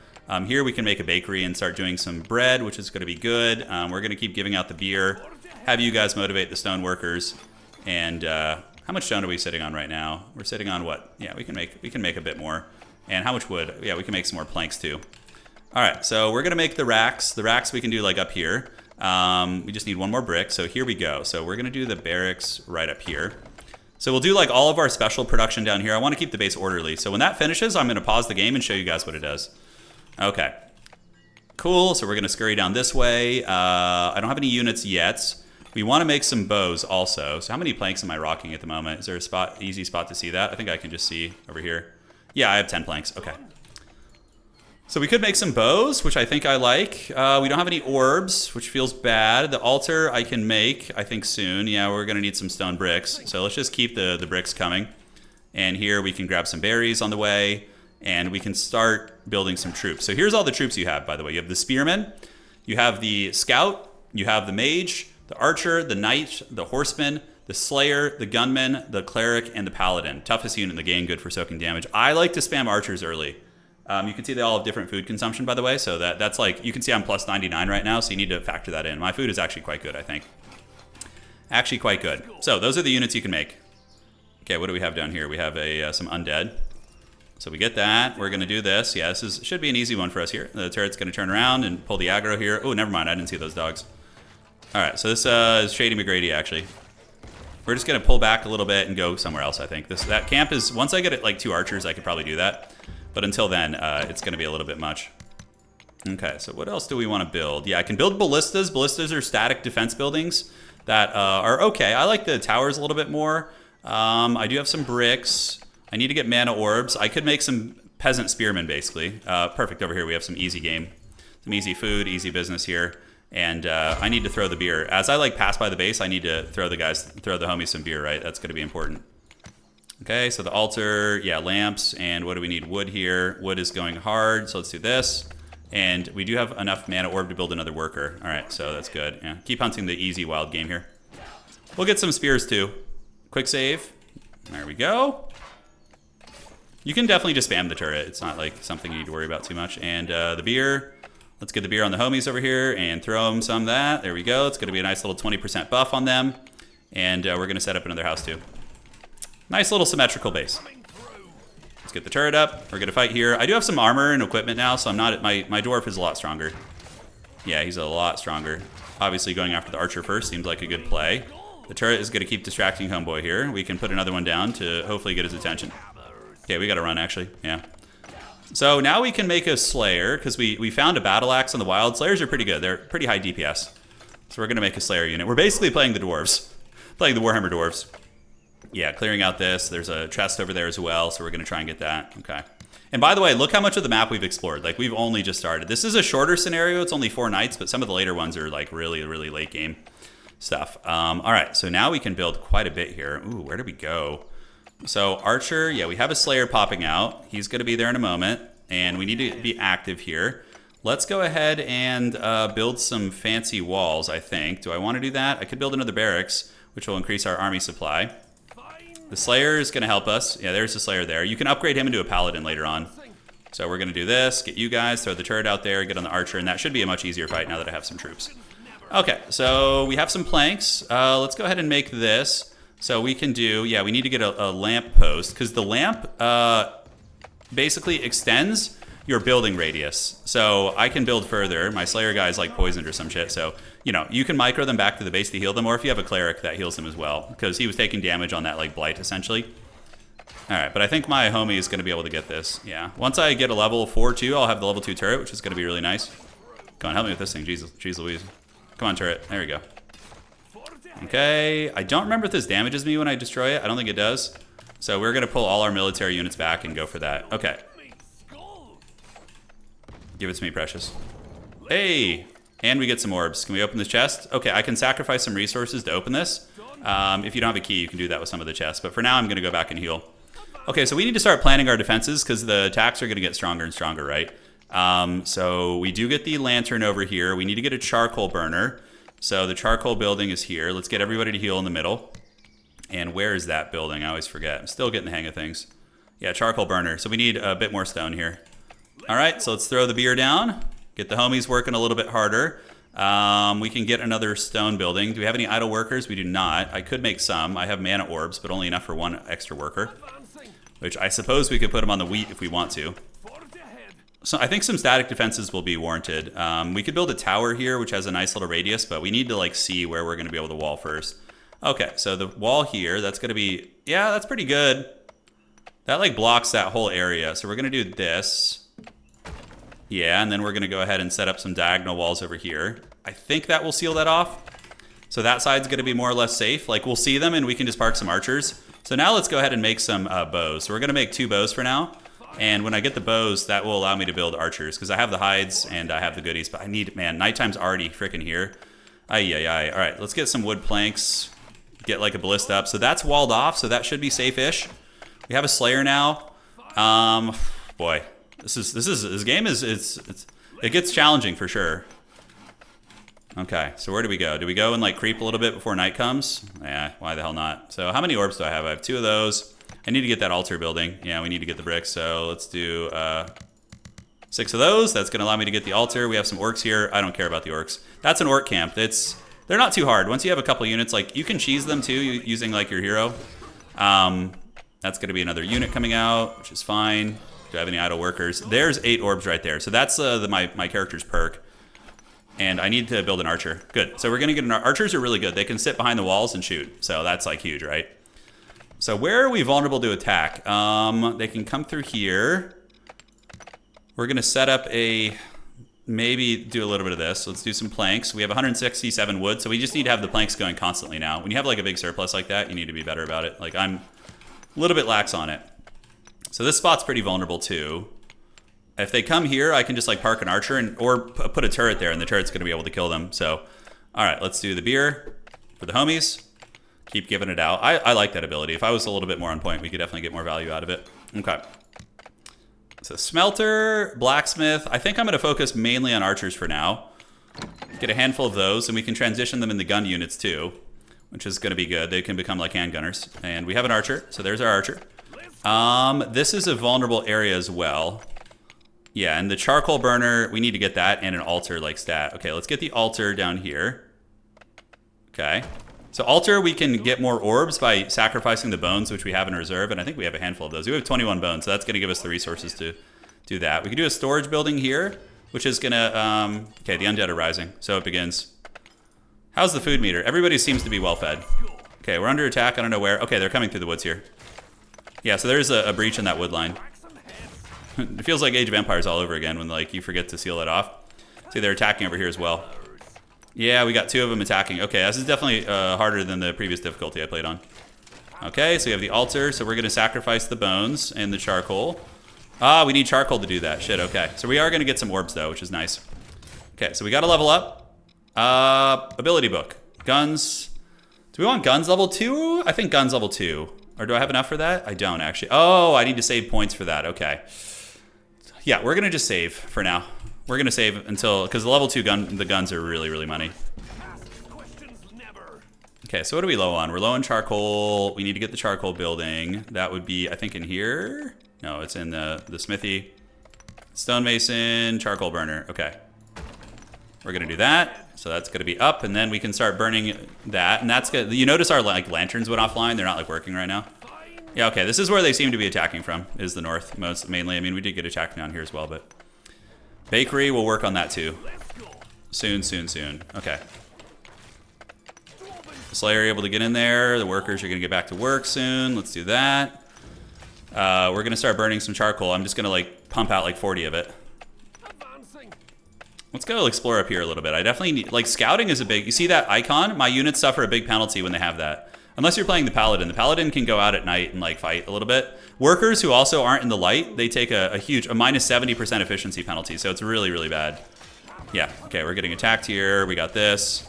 Here we can make a bakery and start doing some bread, which is going to be good. We're going to keep giving out the beer, have you guys motivate the stone workers. And how much stone are we sitting on right now? We're sitting on what? Yeah, we can make a bit more. And how much wood? Yeah, we can make some more planks too. All right, so we're gonna make the racks. The racks we can do like up here. We just need 1 more brick, so here we go. So we're gonna do the barracks right up here. So we'll do like all of our special production down here. I wanna keep the base orderly. So when that finishes, I'm gonna pause the game and show you guys what it does. Okay, cool, so we're gonna scurry down this way. I don't have any units yet. We wanna make some bows also. So how many planks am I rocking at the moment? Is there a easy spot to see that? I think I can just see over here. Yeah, I have 10 planks, okay. So we could make some bows, which I think I like. We don't have any orbs, which feels bad. The altar I can make, I think, soon. Yeah, we're going to need some stone bricks. So let's just keep the bricks coming. And here we can grab some berries on the way, and we can start building some troops. So here's all the troops you have, by the way. You have the spearman, you have the scout, you have the mage, the archer, the knight, the horseman, the slayer, the gunman, the cleric, and the paladin. Toughest unit in the game, good for soaking damage. I like to spam archers early. You can see they all have different food consumption, by the way, so that's like, you can see I'm plus 99 right now, so you need to factor that in. My food is actually quite good, I think. Actually quite good. So those are the units you can make. Okay, what do we have down here? We have some undead. So we get that. We're going to do this. Yeah, should be an easy one for us here. The turret's going to turn around and pull the aggro here. Oh, never mind. I didn't see those dogs. All right, so this is Shady McGrady, actually. We're just going to pull back a little bit and go somewhere else, I think. That camp is, once I get it like 2 archers, I could probably do that. But until then, it's going to be a little bit much. Okay, so what else do we want to build? Yeah, I can build ballistas. Ballistas are static defense buildings that are okay. I like the towers a little bit more. I do have some bricks. I need to get mana orbs. I could make some peasant spearmen, basically. Perfect over here. We have some easy game. Some easy food, easy business here. And I need to throw the beer. As I like pass by the base, I need to throw the homies some beer, right? That's going to be important. Okay, so the altar, yeah, lamps, and what do we need? Wood here. Wood is going hard, so let's do this. And we do have enough mana orb to build another worker. All right, so that's good. Yeah, keep hunting the easy wild game here. We'll get some spears too. Quick save. There we go. You can definitely just spam the turret. It's not like something you need to worry about too much. And the beer. Let's get the beer on the homies over here and throw them some of that. There we go. It's going to be a nice little 20% buff on them. And we're going to set up another house too. Nice little symmetrical base. Let's get the turret up. We're going to fight here. I do have some armor and equipment now, so I'm not... My dwarf is a lot stronger. Yeah, he's a lot stronger. Obviously, going after the archer first seems like a good play. The turret is going to keep distracting homeboy here. We can put another one down to hopefully get his attention. Okay, we got to run, actually. Yeah. So now we can make a Slayer, because we found a Battle Axe on the wild. Slayers are pretty good. They're pretty high DPS. So we're going to make a Slayer unit. We're basically playing the dwarves. Playing the Warhammer dwarves. Yeah, clearing out this. There's a chest over there as well, so we're going to try and get that. Okay. And by the way, look how much of the map we've explored. Like, we've only just started. This is a shorter scenario. It's only 4 nights, but some of the later ones are, like, really, really late game stuff. All right, so now we can build quite a bit here. Ooh, where do we go? So Archer, yeah, we have a Slayer popping out. He's going to be there in a moment, and we need to be active here. Let's go ahead and build some fancy walls, I think. Do I want to do that? I could build another barracks, which will increase our army supply. The Slayer is going to help us. Yeah, there's the Slayer there. You can upgrade him into a Paladin later on. So we're going to do this, get you guys, throw the turret out there, get on the Archer, and that should be a much easier fight now that I have some troops. Okay, so we have some planks. Let's go ahead and make this. So we can do, yeah, we need to get a lamp post, because the lamp basically extends your building radius. So I can build further. My Slayer guy is like poisoned or some shit, so you know, you can micro them back to the base to heal them, or if you have a cleric, that heals them as well, because he was taking damage on that like blight essentially. All right, but I think my homie is going to be able to get this. Yeah, once I get a level 4 too, I'll have the level 2 turret, which is going to be really nice. Come on, help me with this thing. Jeez Louise. Come on, turret. There we go. Okay, I don't remember if this damages me when I destroy it. I don't think it does. So we're going to pull all our military units back and go for that. Okay. Give it to me, precious. Hey! And we get some orbs. Can we open this chest? Okay, I can sacrifice some resources to open this. If you don't have a key, you can do that with some of the chests. But for now, I'm going to go back and heal. Okay, so we need to start planning our defenses because the attacks are going to get stronger and stronger, right? So we do get the lantern over here. We need to get a charcoal burner. So the charcoal building is here. Let's get everybody to heal in the middle. And where is that building? I always forget. I'm still getting the hang of things. Yeah, charcoal burner. So we need a bit more stone here. All right, so let's throw the beer down. Get the homies working a little bit harder. We can get another stone building. Do we have any idle workers? We do not. I could make some. I have mana orbs, but only enough for 1 extra worker. Which I suppose we could put them on the wheat if we want to. So I think some static defenses will be warranted. We could build a tower here, which has a nice little radius, but we need to like see where we're going to be able to wall first. Okay, so the wall here, that's going to be... Yeah, that's pretty good. That like blocks that whole area. So we're going to do this. Yeah, and then we're going to go ahead and set up some diagonal walls over here. I think that will seal that off. So that side's going to be more or less safe. Like, we'll see them, and we can just park some archers. So now let's go ahead and make some bows. So we're going to make 2 bows for now. And when I get the bows, that will allow me to build archers, because I have the hides and I have the goodies. But I need, man, nighttime's already freaking here. Ay. All right, let's get some wood planks. Get, like, a ballista up. So that's walled off, so that should be safe-ish. We have a Slayer now. Boy. This game is it gets challenging for sure. Okay, so where do we go? Do we go and like creep a little bit before night comes? Yeah, why the hell not? So how many orbs do I have? I have 2 of those. I need to get that altar building. Yeah, we need to get the bricks. So let's do 6 of those. That's going to allow me to get the altar. We have some orcs here. I don't care about the orcs. That's an orc camp. They're not too hard. Once you have a couple units, like you can cheese them too using like your hero. That's going to be another unit coming out, which is fine. Do I have any idle workers? There's 8 orbs right there. So that's my character's perk. And I need to build an archer. Good. So we're going to get archers are really good. They can sit behind the walls and shoot. So that's like huge, right? So where are we vulnerable to attack? They can come through here. We're going to set up maybe do a little bit of this. Let's do some planks. We have 167 wood, so we just need to have the planks going constantly now. When you have like a big surplus like that, you need to be better about it. Like I'm a little bit lax on it. So this spot's pretty vulnerable too. If they come here, I can just like park an archer or put a turret there, and the turret's going to be able to kill them. So, all right, let's do the beer for the homies. Keep giving it out. I like that ability. If I was a little bit more on point, we could definitely get more value out of it. Okay. So smelter, blacksmith. I think I'm going to focus mainly on archers for now. Get a handful of those, and we can transition them into gun units too, which is going to be good. They can become like handgunners. And we have an archer, so there's our archer. This is a vulnerable area as well. Yeah, and the charcoal burner, we need to get that and an altar like stat. Okay, let's get the altar down here. Okay. So altar, we can get more orbs by sacrificing the bones, which we have in reserve, and I think we have a handful of those. We have 21 bones, so that's going to give us the resources to do that. We can do a storage building here, which is going to... okay, the undead are rising, so it begins. How's the food meter? Everybody seems to be well fed. Okay, we're under attack. I don't know where. Okay, they're coming through the woods here. Yeah, so there's a breach in that wood line. It feels like Age of Empires all over again when like you forget to seal it off. See, they're attacking over here as well. Yeah, we got 2 of them attacking. Okay, this is definitely harder than the previous difficulty I played on. Okay, so we have the altar, so we're going to sacrifice the bones and the charcoal. Ah, we need charcoal to do that. Shit, okay. So we are going to get some orbs, though, which is nice. Okay, so we got to level up. Ability book. Guns. Do we want guns level 2? I think guns level 2. Or do I have enough for that? I don't, actually. Oh, I need to save points for that. Okay. Yeah, we're going to just save for now. We're going to save until... because the level 2 the guns are really, really money. Okay, so what are we low on? We're low on charcoal. We need to get the charcoal building. That would be, I think, in here. No, it's in the smithy. Stonemason, charcoal burner. Okay. We're going to do that. So that's going to be up, and then we can start burning that. And that's good. You notice our like lanterns went offline. They're not like working right now. Yeah, okay. This is where they seem to be attacking from, is the north mainly. I mean, we did get attacked down here as well, but bakery, we'll work on that too. Soon, soon, soon. Okay. Slayer able to get in there. The workers are going to get back to work soon. Let's do that. We're going to start burning some charcoal. I'm just going to like pump out like 40 of it. Let's go explore up here a little bit. I definitely need, like, scouting is a big, you see that icon? My units suffer a big penalty when they have that. Unless you're playing the Paladin. The Paladin can go out at night and, like, fight a little bit. Workers who also aren't in the light, they take a huge, minus 70% efficiency penalty, so it's really, really bad. Yeah, okay, we're getting attacked here. We got this.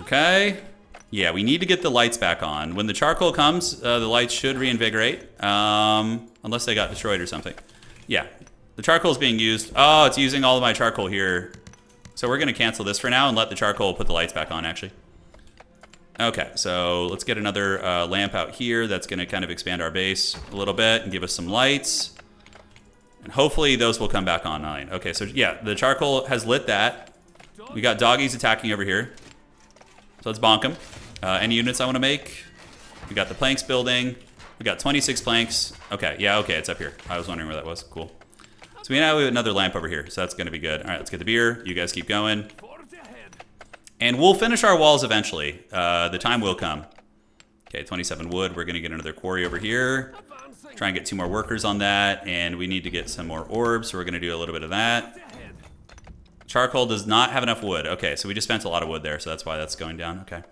Okay. Yeah, we need to get the lights back on. When the charcoal comes, the lights should reinvigorate. Unless they got destroyed or something. Yeah. The charcoal is being used. Oh, it's using all of my charcoal here. So we're going to cancel this for now and let the charcoal put the lights back on, actually. Okay, so let's get another lamp out here. That's going to kind of expand our base a little bit and give us some lights. And hopefully those will come back online. Okay, so yeah, the charcoal has lit that. We got doggies attacking over here. So let's bonk them. Any units I want to make? We got the planks building. We got 26 planks. Okay, yeah, okay, it's up here. I was wondering where that was. Cool. So we now have another lamp over here, so that's going to be good. All right, let's get the beer. You guys keep going. And we'll finish our walls eventually. The time will come. Okay, 27 wood. We're going to get another quarry over here. Try and get 2 more workers on that. And we need to get some more orbs, so we're going to do a little bit of that. Charcoal does not have enough wood. Okay, so we just spent a lot of wood there, so that's why that's going down. Okay.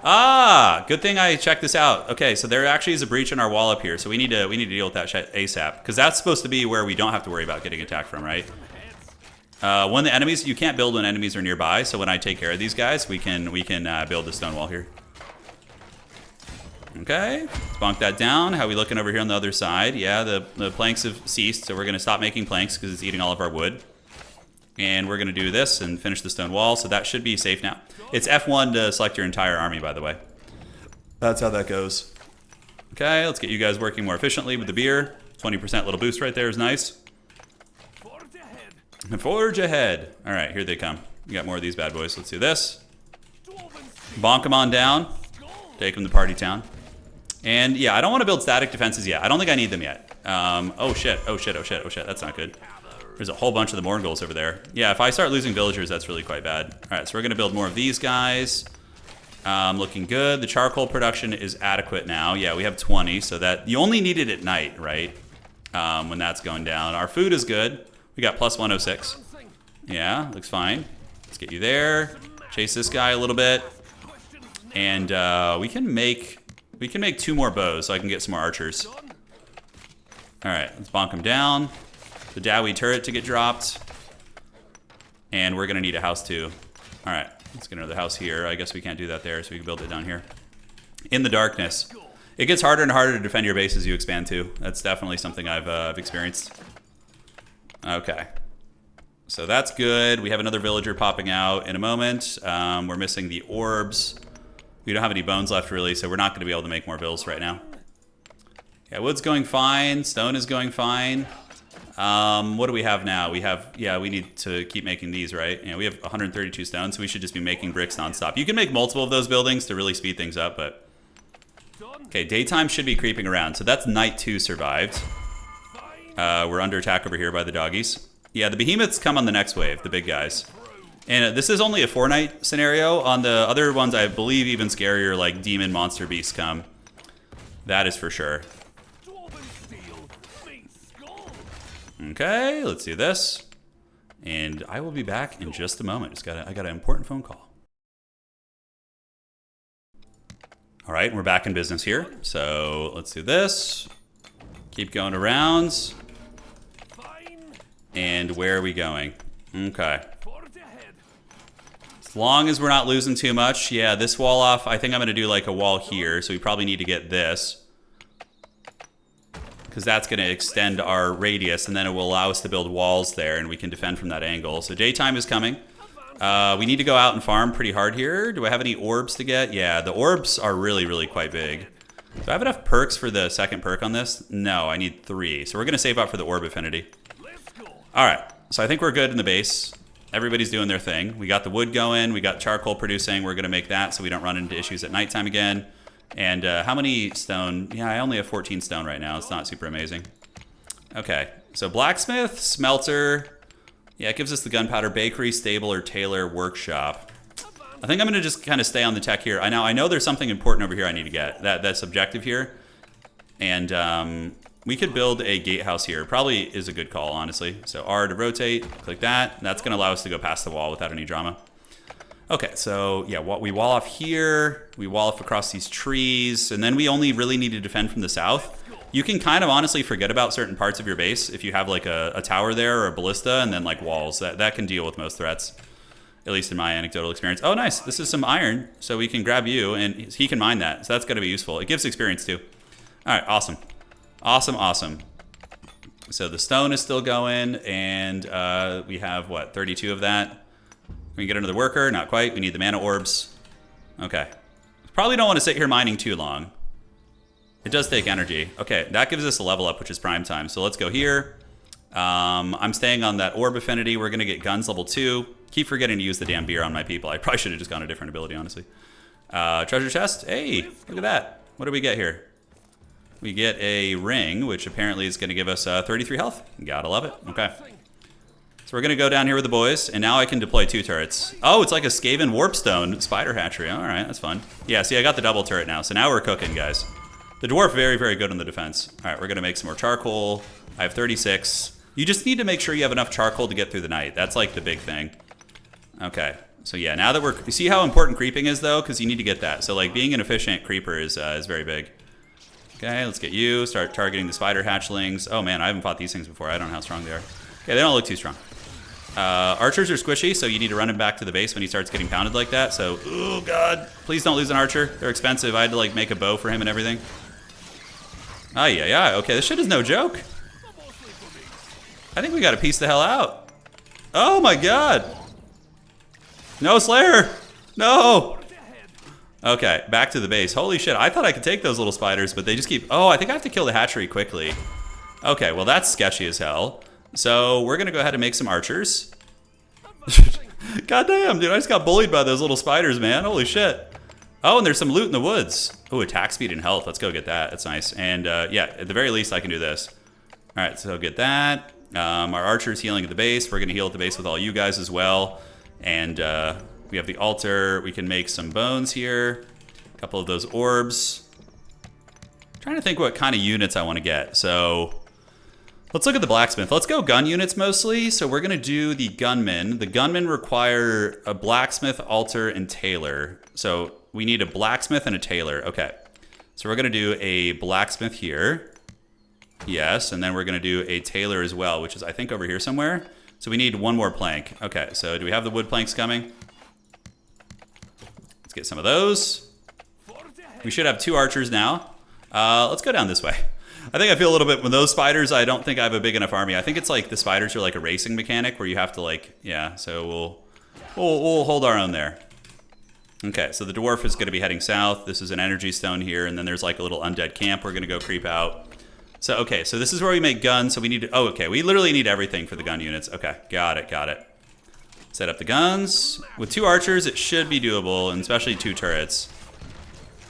Ah, good thing I checked this out. Okay, so there actually is a breach in our wall up here, so we need to deal with that shit ASAP, because that's supposed to be where we don't have to worry about getting attacked from, right? When the enemies, you can't build when enemies are nearby, so when I take care of these guys, we can build the stone wall here. Okay, let's bonk that down. How are we looking over here on the other side? Yeah, the planks have ceased, so we're going to stop making planks because it's eating all of our wood. And we're going to do this and finish the stone wall, so that should be safe now. It's F1 to select your entire army, by the way. That's how that goes. Okay, let's get you guys working more efficiently with the beer. 20% little boost right there is nice. Forge ahead. All right, here they come. We got more of these bad boys. Let's do this. Bonk them on down. Take them to party town. And yeah, I don't want to build static defenses yet. I don't think I need them yet. Oh shit, oh shit, oh shit, oh shit. That's not good. There's a whole bunch of the Morgul's over there. Yeah, if I start losing villagers, that's really quite bad. All right, so we're going to build more of these guys. Looking good. The charcoal production is adequate now. Yeah, we have 20, so that you only need it at night, right? When that's going down. Our food is good. We got plus 106. Yeah, looks fine. Let's get you there. Chase this guy a little bit. And we can make 2 more bows so I can get some more archers. All right, let's bonk him down. The Dowie turret to get dropped. And we're going to need a house too. All right, let's get another house here. I guess we can't do that there, so we can build it down here. In the darkness. It gets harder and harder to defend your base as you expand too. That's definitely something I've experienced. Okay. So that's good. We have another villager popping out in a moment. We're missing the orbs. We don't have any bones left really, so we're not going to be able to make more bills right now. Yeah, wood's going fine. Stone is going fine. What do we have now? We have, yeah, we need to keep making these, right? Yeah, we have 132 stone, so we should just be making bricks nonstop. You can make multiple of those buildings to really speed things up, but... Okay, daytime should be creeping around. So that's night 2 survived. We're under attack over here by the doggies. Yeah, the behemoths come on the next wave, the big guys. And this is only a 4-night scenario. On the other ones, I believe even scarier, like demon monster beasts come. That is for sure. Okay, let's do this. And I will be back in just a moment. I got an important phone call. All right, we're back in business here. So let's do this. Keep going around. And where are we going? Okay. As long as we're not losing too much. Yeah, this wall off. I think I'm going to do like a wall here. So we probably need to get this. Because that's going to extend our radius. And then it will allow us to build walls there. And we can defend from that angle. So daytime is coming. We need to go out and farm pretty hard here. Do I have any orbs to get? Yeah, the orbs are really, really quite big. Do I have enough perks for the second perk on this? No, I need 3. So we're going to save up for the orb affinity. All right, so I think we're good in the base. Everybody's doing their thing. We got the wood going. We got charcoal producing. We're going to make that so we don't run into issues at nighttime again. And how many stone? Yeah, I only have 14 stone right now. It's not super amazing. Okay, so blacksmith, smelter. Yeah, it gives us the gunpowder, bakery, stable, or tailor workshop. I think I'm going to just kind of stay on the tech here. I know there's something important over here I need to get. That's objective here. And we could build a gatehouse here. Probably is a good call, honestly. So R to rotate, click that. That's going to allow us to go past the wall without any drama. Okay, so yeah, we wall off here. We wall off across these trees. And then we only really need to defend from the south. You can kind of honestly forget about certain parts of your base if you have like a tower there or a ballista and then like walls. That can deal with most threats, at least in my anecdotal experience. Oh, nice. This is some iron, so we can grab you and he can mine that. So that's going to be useful. It gives experience too. All right, awesome. Awesome, awesome. So the stone is still going and we have, what, 32 of that. Can we get another worker? Not quite. We need the mana orbs. Okay. Probably don't want to sit here mining too long. It does take energy. Okay, that gives us a level up, which is prime time. So let's go here. I'm staying on that orb affinity. We're going to get guns level 2. Keep forgetting to use the damn beer on my people. I probably should have just gone a different ability, honestly. Treasure chest. Hey, look at that. What do we get here? We get a ring, which apparently is going to give us 33 health. Gotta love it. Okay. So we're going to go down here with the boys, and now I can deploy 2 turrets. Oh, it's like a Skaven Warpstone spider hatchery. All right, that's fun. Yeah, see, I got the double turret now, so now we're cooking, guys. The dwarf, very, very good on the defense. All right, we're going to make some more charcoal. I have 36. You just need to make sure you have enough charcoal to get through the night. That's like the big thing. Okay, so yeah, now that you see how important creeping is, though? Because you need to get that. So like being an efficient creeper is very big. Okay, let's get you. Start targeting the spider hatchlings. Oh man, I haven't fought these things before. I don't know how strong they are. Okay, they don't look too strong. Archers are squishy, so you need to run him back to the base when he starts getting pounded like that. So, oh god, please don't lose an archer. They're expensive. I had to like make a bow for him and everything. Oh yeah. Okay, this shit is no joke. I think we got to piece the hell out. Oh my god. No, Slayer. No. Okay, back to the base. Holy shit, I thought I could take those little spiders, but they just keep... Oh, I think I have to kill the hatchery quickly. Okay, well that's sketchy as hell. So we're gonna go ahead and make some archers. God damn, dude, I just got bullied by those little spiders, man. Holy shit. Oh, and there's some loot in the woods. Oh, attack speed and health. Let's go get that. That's nice. And yeah, at the very least, I can do this. All right, so get that. Our archer's healing at the base. We're gonna heal at the base with all you guys as well. And we have the altar. We can make some bones here. A couple of those orbs. I'm trying to think what kind of units I want to get. So let's look at the blacksmith. Let's go gun units mostly. So we're going to do the gunmen. The gunmen require a blacksmith, altar, and tailor. So we need a blacksmith and a tailor. Okay. So we're going to do a blacksmith here. Yes. And then we're going to do a tailor as well, which is, I think, over here somewhere. So we need one more plank. Okay. So do we have the wood planks coming? Let's get some of those. We should have 2 archers now. Let's go down this way. I think I feel a little bit with those spiders. I don't think I have a big enough army. I think it's like the spiders are like a racing mechanic where you have to like, yeah. So we'll hold our own there. Okay, so the dwarf is going to be heading south. This is an energy stone here, and then there's like a little undead camp. We're going to go creep out. So okay, so this is where we make guns. So we need to, oh, okay, we literally need everything for the gun units. Okay, got it. Set up the guns. With 2 archers, it should be doable, and especially 2 turrets.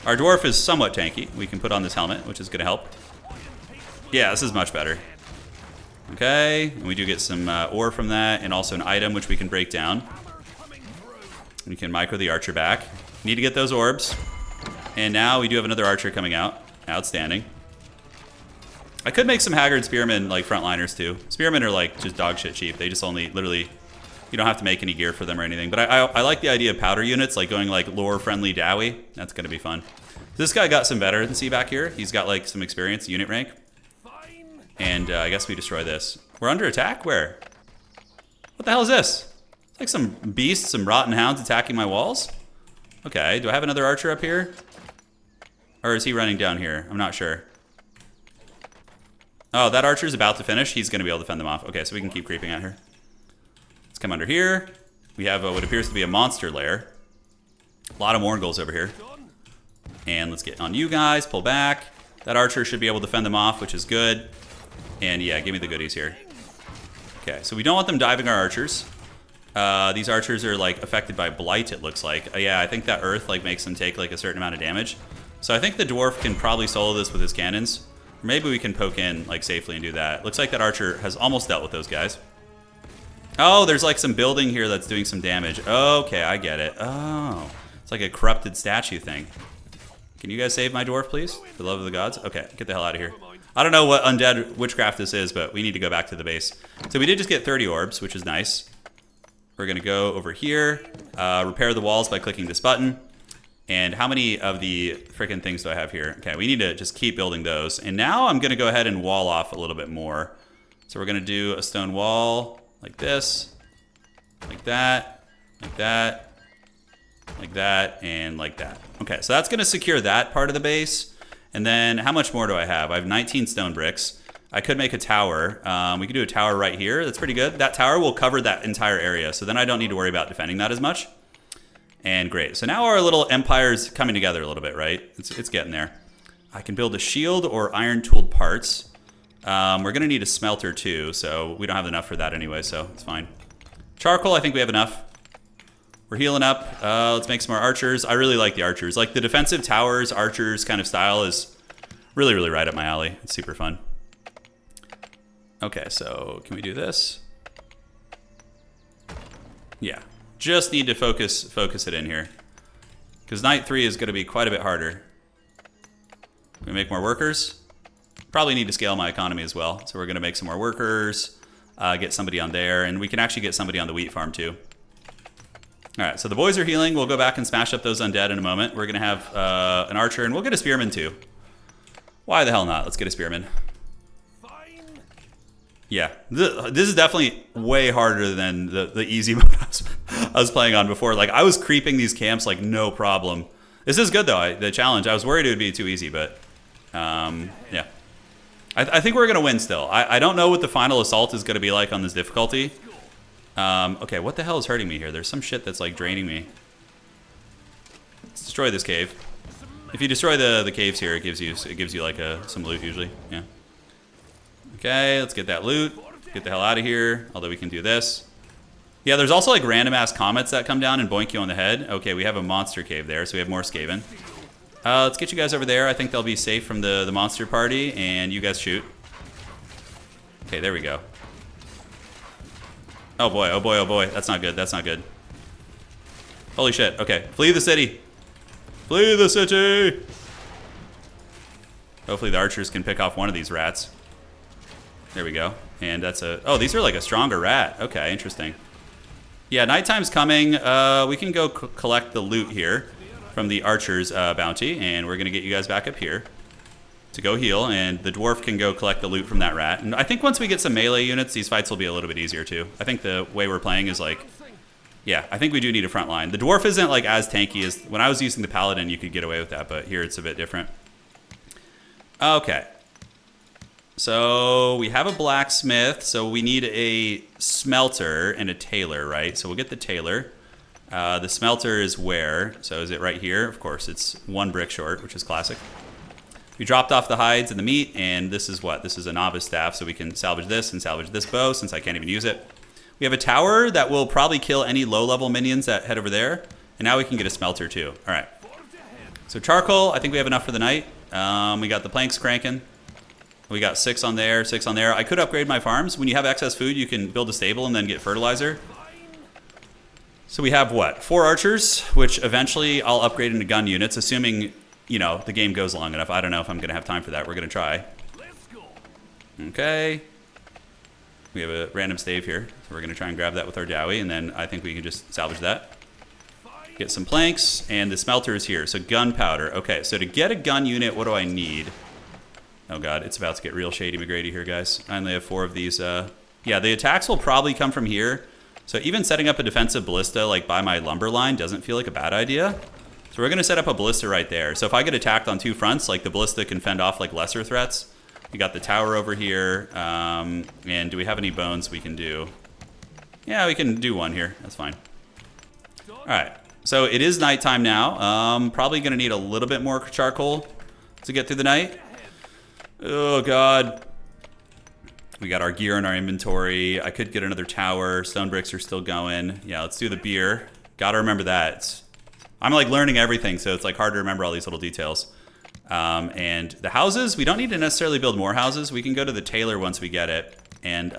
Our dwarf is somewhat tanky. We can put on this helmet, which is going to help. Yeah, this is much better. Okay, and we do get some ore from that, and also an item which we can break down. We can micro the archer back. Need to get those orbs. And now we do have another archer coming out. Outstanding. I could make some Haggard Spearmen, like frontliners too. Spearmen are like just dog shit cheap. They just only literally, you don't have to make any gear for them or anything. But I like the idea of powder units, like going like lore friendly Dowie. That's gonna be fun. This guy got some veterancy back here. He's got like some experience, unit rank. And I guess we destroy this. We're under attack? Where? What the hell is this? It's like some beasts, some rotten hounds attacking my walls? Okay, do I have another archer up here? Or is he running down here? I'm not sure. Oh, that archer's about to finish. He's going to be able to fend them off. Okay, so we can keep creeping at her. Let's come under here. We have what appears to be a monster lair. A lot of Morgul's over here. And let's get on you guys. Pull back. That archer should be able to fend them off, which is good. And yeah, give me the goodies here. Okay, so we don't want them diving our archers. These archers are like affected by blight, it looks like. Yeah, I think that earth like makes them take like a certain amount of damage. So I think the dwarf can probably solo this with his cannons. Or maybe we can poke in like safely and do that. Looks like that archer has almost dealt with those guys. Oh, there's like some building here that's doing some damage. Okay, I get it. Oh, it's like a corrupted statue thing. Can you guys save my dwarf, please? For the love of the gods? Okay, get the hell out of here. I don't know what undead witchcraft this is, but we need to go back to the base. So we did just get 30 orbs, which is nice. We're going to go over here, repair the walls by clicking this button. And how many of the freaking things do I have here? Okay, we need to just keep building those. And now I'm going to go ahead and wall off a little bit more. So we're going to do a stone wall like this, like that, like that, like that, and like that. Okay, so that's going to secure that part of the base. And then how much more do I have? I have 19 stone bricks. I could make a tower. We could do a tower right here. That's pretty good. That tower will cover that entire area, so then I don't need to worry about defending that as much. And great. So now our little empire's coming together a little bit, right? It's getting there. I can build a shield or iron tooled parts. We're going to need a smelter too, so we don't have enough for that anyway, so it's fine. Charcoal, I think we have enough. We're healing up. Let's make some more archers. I really like the archers. Like the defensive towers, archers kind of style is really, really right up my alley. It's super fun. Okay, so can we do this? Yeah, just need to focus it in here. Because night 3 is going to be quite a bit harder. Can we make more workers? Probably need to scale my economy as well. So we're going to make some more workers, get somebody on there, and we can actually get somebody on the wheat farm too. All right, so the boys are healing. We'll go back and smash up those undead in a moment. We're going to have an archer, and we'll get a spearman too. Why the hell not? Let's get a spearman. Yeah, this is definitely way harder than the easy mode I was playing on before. Like, I was creeping these camps like no problem. This is good, though, the challenge. I was worried it would be too easy, but yeah. I think we're going to win still. I don't know what the final assault is going to be like on this difficulty. Okay, what the hell is hurting me here? There's some shit that's like draining me. Let's destroy this cave. If you destroy the caves here, it gives you like some loot usually. Yeah. Okay, let's get that loot. Get the hell out of here. Although we can do this. Yeah, there's also like random ass comets that come down and boink you on the head. Okay, we have a monster cave there, so we have more Skaven. Let's get you guys over there. I think they'll be safe from the monster party, and you guys shoot. Okay, there we go. Oh boy, oh boy, oh boy. That's not good, that's not good. Holy shit, okay. Flee the city. Flee the city! Hopefully the archers can pick off one of these rats. There we go. And that's a... Oh, these are like a stronger rat. Okay, interesting. Yeah, nighttime's coming. We can go collect the loot here from the archers' bounty, and we're going to get you guys back up here to go heal, and the dwarf can go collect the loot from that rat. And I think once we get some melee units, these fights will be a little bit easier too. I think the way we're playing is like... Yeah, I think we do need a front line. The dwarf isn't like as tanky as... When I was using the paladin, you could get away with that, but here it's a bit different. Okay. So we have a blacksmith, so we need a smelter and a tailor, right? So we'll get the tailor. The smelter is where? So is it right here? Of course, it's 1 brick short, which is classic. We dropped off the hides and the meat, and this is what? This is a novice staff, so we can salvage this and salvage this bow since I can't even use it. We have a tower that will probably kill any low-level minions that head over there, and now we can get a smelter too. All right. So charcoal, I think we have enough for the night. We got the planks cranking. We got 6 on there, 6 on there. I could upgrade my farms. When you have excess food, you can build a stable and then get fertilizer. So we have what? 4 archers, which eventually I'll upgrade into gun units, assuming, you know, the game goes long enough. I don't know if I'm going to have time for that. We're going to try. Okay. We have a random stave here, so we're going to try and grab that with our dowie, and then I think we can just salvage that. Get some planks, and the smelter is here. So gunpowder. Okay, so to get a gun unit, what do I need? Oh god, it's about to get real shady McGrady here, guys. I only have 4 of these. Yeah, the attacks will probably come from here. So even setting up a defensive ballista like by my lumber line doesn't feel like a bad idea. So we're going to set up a ballista right there. So if I get attacked on 2 fronts, like the ballista can fend off like lesser threats. We got the tower over here. And do we have any bones we can do? Yeah, we can do 1 here. That's fine. All right. So it is nighttime now. Probably going to need a little bit more charcoal to get through the night. Oh, God. We got our gear in our inventory. I could get another tower. Stone bricks are still going. Yeah, let's do the beer. Got to remember that. I'm like learning everything, so it's like hard to remember all these little details. And the houses, we don't need to necessarily build more houses. We can go to the tailor once we get it. And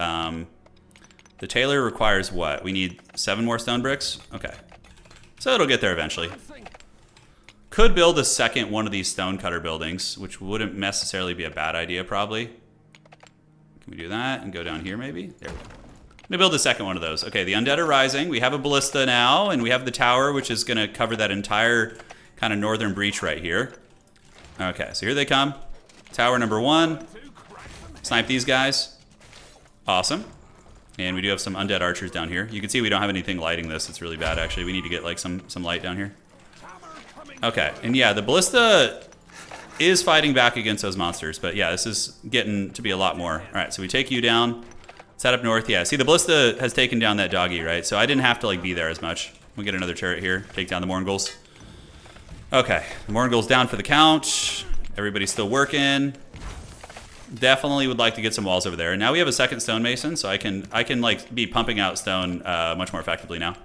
the tailor requires what? We need 7 more stone bricks? Okay. So it'll get there eventually. Could build a second one of these stonecutter buildings, which wouldn't necessarily be a bad idea, probably. Can we do that and go down here, maybe? There we go. I'm gonna build a second one of those. Okay, the undead are rising. We have a ballista now, and we have the tower, which is gonna cover that entire kind of northern breach right here. Okay, so here they come. Tower number 1. Snipe these guys. Awesome. And we do have some undead archers down here. You can see we don't have anything lighting this. It's really bad, actually. We need to get like some light down here. Okay, and yeah, the ballista is fighting back against those monsters, but yeah, this is getting to be a lot more. All right, so we take you down, set up north. Yeah, see, the ballista has taken down that doggy, right? So I didn't have to like be there as much. We'll get another turret here, take down the Morngulls. Okay, the Morngulls down for the count. Everybody's still working. Definitely would like to get some walls over there. And now we have a second stonemason, so I can like be pumping out stone much more effectively now.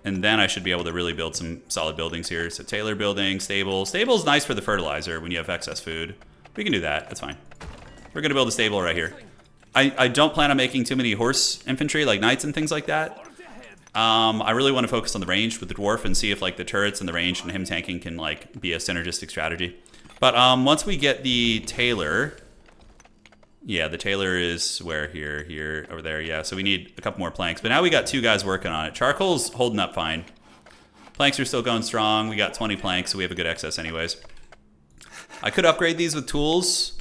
And then I should be able to really build some solid buildings here. So tailor building, stable. Stable's nice for the fertilizer when you have excess food. We can do that, that's fine. We're gonna build a stable right here. I don't plan on making too many horse infantry like knights and things like that. I really want to focus on the range with the dwarf and see if like the turrets and the range and him tanking can like be a synergistic strategy. But once we get the tailor, yeah, the tailor is where? Here, over there. Yeah, so we need a couple more planks. But now we got 2 guys working on it. Charcoal's holding up fine. Planks are still going strong. We got 20 planks, so we have a good excess anyways. I could upgrade these with tools.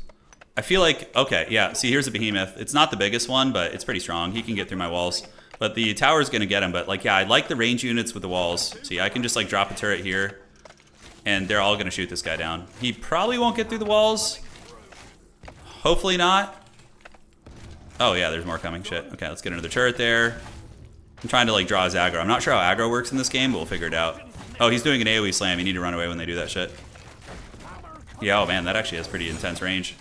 I feel like, okay, yeah, see, here's a behemoth. It's not the biggest one, but it's pretty strong. He can get through my walls. But the tower's going to get him. But, like, yeah, I like the range units with the walls. See, I can just, like, drop a turret here, and they're all going to shoot this guy down. He probably won't get through the walls. Hopefully not. Oh, yeah, there's more coming. Shit. Okay, let's get another turret there. I'm trying to like draw his aggro. I'm not sure how aggro works in this game, but we'll figure it out. Oh, he's doing an AoE slam. You need to run away when they do that shit. Yeah, oh man, that actually has pretty intense range.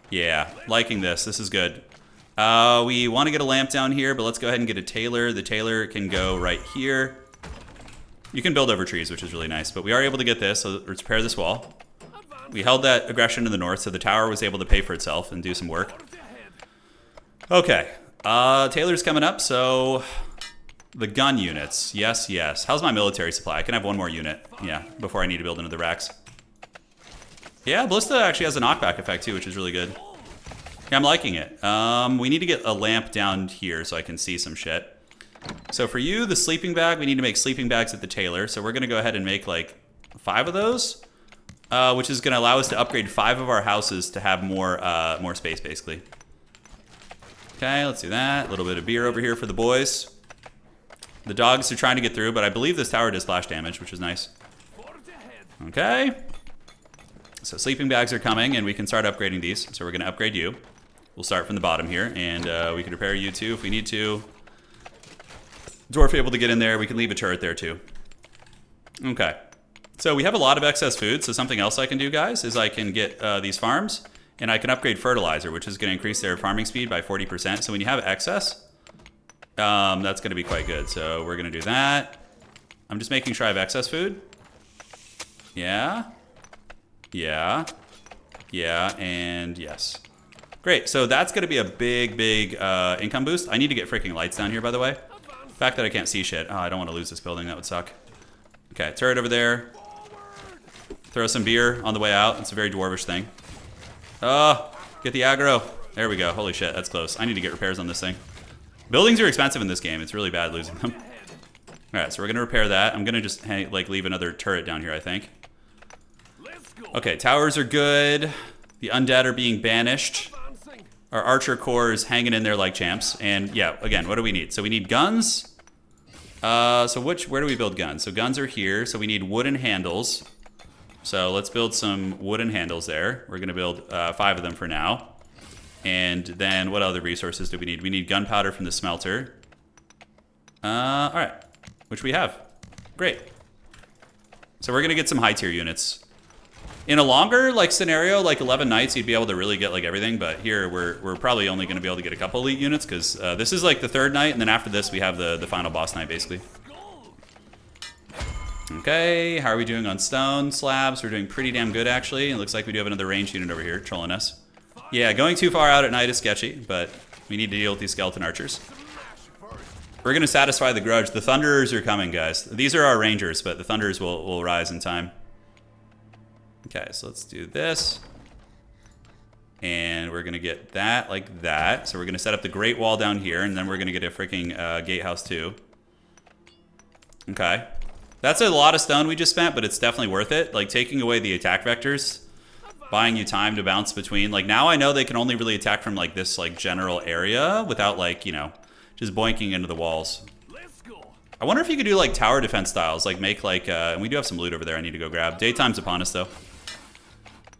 Yeah, liking this. This is good. We want to get a lamp down here, but let's go ahead and get a tailor. The tailor can go right here. You can build over trees, which is really nice, but we are able to get this, so let's repair this wall. We held that aggression to the north, so the tower was able to pay for itself and do some work. Okay, tailor's coming up, so the gun units. Yes, yes. How's my military supply? I can have one more unit, yeah, before I need to build another racks. Yeah, Ballista actually has a knockback effect too, which is really good. Yeah, I'm liking it. We need to get a lamp down here so I can see some shit. So for you, the sleeping bag, we need to make sleeping bags at the tailor. So we're going to go ahead and make like 5 of those, which is going to allow us to upgrade 5 of our houses to have more space, basically. Okay, let's do that. A little bit of beer over here for the boys. The dogs are trying to get through, but I believe this tower does splash damage, which is nice. Okay. So sleeping bags are coming, and we can start upgrading these. So we're going to upgrade you. We'll start from the bottom here, and we can repair you too if we need to. Dwarf able to get in there. We can leave a turret there too. Okay. So we have a lot of excess food, so something else I can do, guys, is I can get these farms, and I can upgrade fertilizer, which is going to increase their farming speed by 40%. So when you have excess, that's going to be quite good. So we're going to do that. I'm just making sure I have excess food. Yeah. Yeah, yeah, and yes. Great, so that's gonna be a big, big income boost. I need to get freaking lights down here, by the way. The fact that I can't see shit. Oh, I don't want to lose this building, that would suck. Okay, turret over there. Throw some beer on the way out. It's a very dwarvish thing. Get the aggro. There we go, holy shit, that's close. I need to get repairs on this thing. Buildings are expensive in this game. It's really bad losing them. All right, so we're gonna repair that. I'm gonna just like leave another turret down here, I think. Okay, towers are good. The undead are being banished. Our archer corps is hanging in there like champs. And yeah, again, what do we need? So we need guns. Where do we build guns? So guns are here. So we need wooden handles. So let's build some wooden handles there. We're gonna build 5 of them for now. And then what other resources do we need? We need gunpowder from the smelter. All right, which we have. Great. So we're gonna get some high tier units. In a longer like scenario, like 11 nights, you'd be able to really get like everything. But here, we're probably only going to be able to get a couple elite units because this is like the 3rd night, and then after this, we have the final boss night, basically. Okay, how are we doing on stone slabs? We're doing pretty damn good, actually. It looks like we do have another ranged unit over here trolling us. Yeah, going too far out at night is sketchy, but we need to deal with these skeleton archers. We're going to satisfy the grudge. The Thunderers are coming, guys. These are our rangers, but the Thunderers will rise in time. Okay, so let's do this. And we're going to get that like that. So we're going to set up the Great Wall down here, and then we're going to get a freaking gatehouse too. Okay. That's a lot of stone we just spent, but it's definitely worth it. Like, taking away the attack vectors, buying you time to bounce between. Like, now I know they can only really attack from, like, this, like, general area without, like, you know, just boinking into the walls. I wonder if you could do, like, tower defense styles. Like, make, like, and we do have some loot over there I need to go grab. Daytime's upon us, though.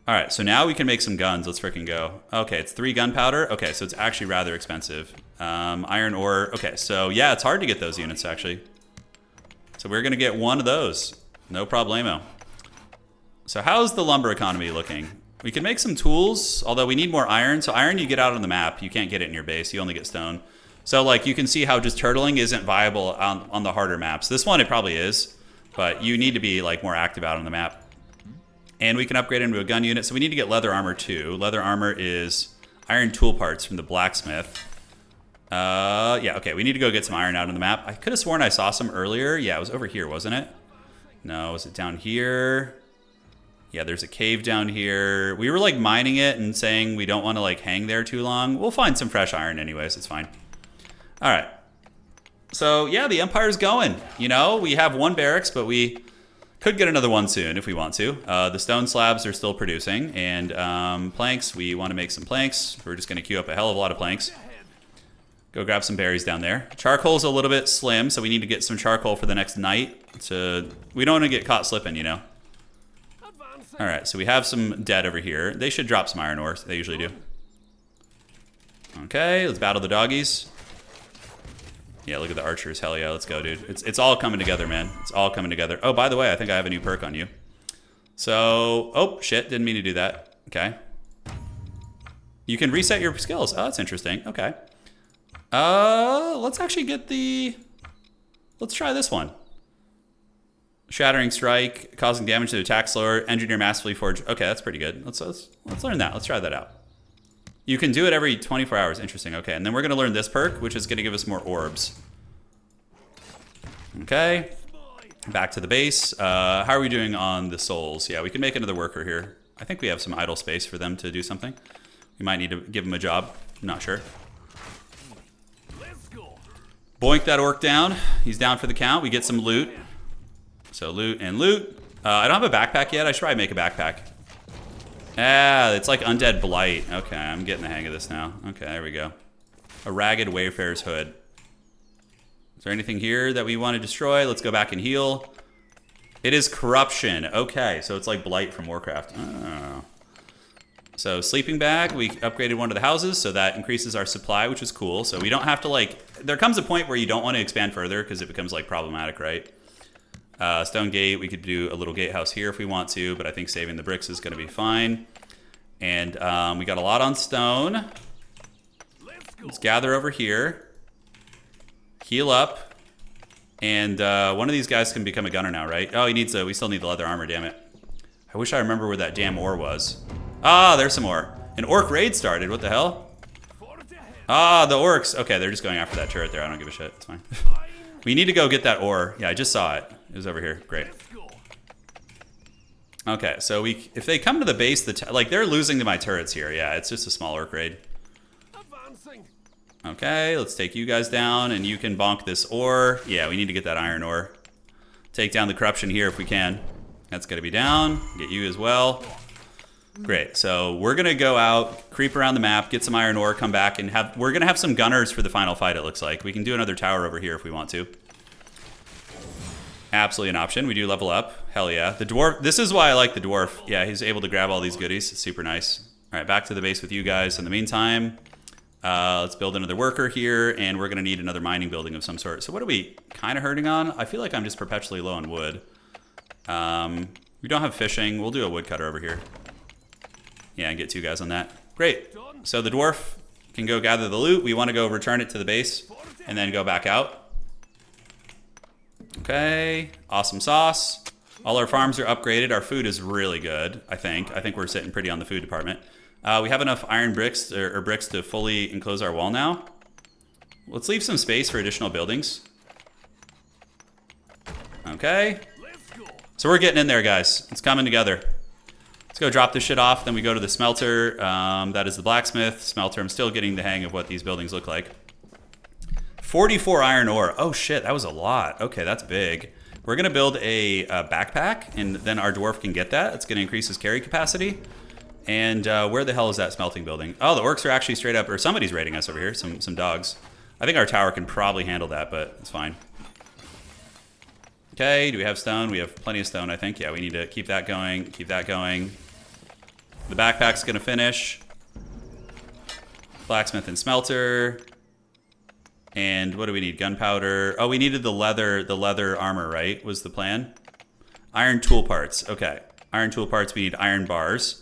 All right, so now we can make some guns. Let's freaking go. Okay, it's 3 gunpowder. Okay, so it's actually rather expensive. Iron ore. Okay, so yeah, it's hard to get those units, actually. So we're going to get 1 of those. No problemo. So how's the lumber economy looking? We can make some tools, although we need more iron. So iron you get out on the map. You can't get it in your base. You only get stone. So like you can see how just turtling isn't viable on the harder maps. This one it probably is, but you need to be like more active out on the map. And we can upgrade into a gun unit. So we need to get leather armor too. Leather armor is iron tool parts from the blacksmith. Yeah, okay, we need to go get some iron out on the map. I could have sworn I saw some earlier. Yeah, it was over here, wasn't it? No, was it down here? Yeah, there's a cave down here. We were like mining it and saying we don't want to like hang there too long. We'll find some fresh iron anyways, it's fine. All right. So yeah, the Empire's going. You know, we have 1 barracks, but we could get another one soon if we want to. The stone slabs are still producing, and planks, we want to make some planks. We're just going to queue up a hell of a lot of planks. Go grab some berries down there. Charcoal's a little bit slim, so we need to get some charcoal for the next night. We don't want to get caught slipping, you know. All right, so we have some dead over here. They should drop some iron ore. They usually do. Okay, let's battle the doggies. Yeah, look at the archers. Hell yeah, let's go, dude. It's all coming together, man. It's all coming together. Oh, by the way, I think I have a new perk on you. So, oh, shit. Didn't mean to do that. Okay. You can reset your skills. Oh, that's interesting. Okay. Let's actually get the... Let's try this one. Shattering strike, causing damage to the attack slower, engineer massively forge. Okay, that's pretty good. Let's learn that. Let's try that out. You can do it every 24 hours. Interesting. Okay, and then we're going to learn this perk, which is going to give us more orbs. Okay. Back to the base. How are we doing on the souls? Yeah, we can make another worker here. I think we have some idle space for them to do something. We might need to give them a job. I'm not sure. Boink that orc down. He's down for the count. We get some loot. So loot and loot. I don't have a backpack yet. I should probably make a backpack. Ah, it's like Undead Blight. Okay, I'm getting the hang of this now. Okay, there we go. A Ragged Wayfarer's Hood. Is there anything here that we want to destroy? Let's go back and heal. It is corruption. Okay, so it's like Blight from Warcraft. Oh. So sleeping bag, we upgraded one of the houses, so that increases our supply, which is cool. So we don't have to like, there comes a point where you don't want to expand further because it becomes like problematic, right? Stone gate, we could do a little gatehouse here if we want to, but I think saving the bricks is going to be fine. And we got a lot on stone. Let's gather over here. Heal up. And one of these guys can become a gunner now, right? Oh, he needs we still need the leather armor, damn it. I wish I remember where that damn ore was. Ah, there's some ore. An orc raid started, what the hell? Ah, the orcs. Okay, they're just going after that turret there. I don't give a shit, it's fine. We need to go get that ore. Yeah, I just saw it. It was over here. Great. Okay, so if they come to the base, like they're losing to my turrets here. Yeah, it's just a small orc raid. Okay, let's take you guys down, and you can bonk this ore. Yeah, we need to get that iron ore. Take down the corruption here if we can. That's gonna be down. Get you as well. Great. So we're gonna go out, creep around the map, get some iron ore, come back, and we're gonna have some gunners for the final fight. It looks like we can do another tower over here if we want to. Absolutely an option. We do level up. Hell yeah. The dwarf. This is why I like the dwarf. Yeah, he's able to grab all these goodies. It's super nice. All right, back to the base with you guys. In the meantime, let's build another worker here, and we're gonna need another mining building of some sort. So what are we kind of hurting on? I feel like I'm just perpetually low on wood. We don't have fishing. We'll do a woodcutter over here. Yeah, and get two guys on that. Great. So the dwarf can go gather the loot. We want to go return it to the base and then go back out. Okay, awesome sauce. All our farms are upgraded. Our food is really good, I think. I think we're sitting pretty on the food department. We have enough iron bricks or bricks to fully enclose our wall now. Let's leave some space for additional buildings. Okay. So we're getting in there, guys. It's coming together. Let's go drop this shit off. Then we go to the smelter. That is the blacksmith. Smelter. I'm still getting the hang of what these buildings look like. 44 iron ore. Oh shit, that was a lot. Okay, that's big. We're gonna build a backpack, and then our dwarf can get that. It's gonna increase his carry capacity. And where the hell is that smelting building? Oh, the orcs are actually straight up, or somebody's raiding us over here. Some dogs. I think our tower can probably handle that, but it's fine. Okay, do we have stone? We have plenty of stone, I think. Yeah, we need to keep that going. Keep that going. The backpack's gonna finish. Blacksmith and smelter. And what do we need? Gunpowder. Oh, we needed the leather armor, right? Was the plan? Iron tool parts. Okay. Iron tool parts, we need iron bars.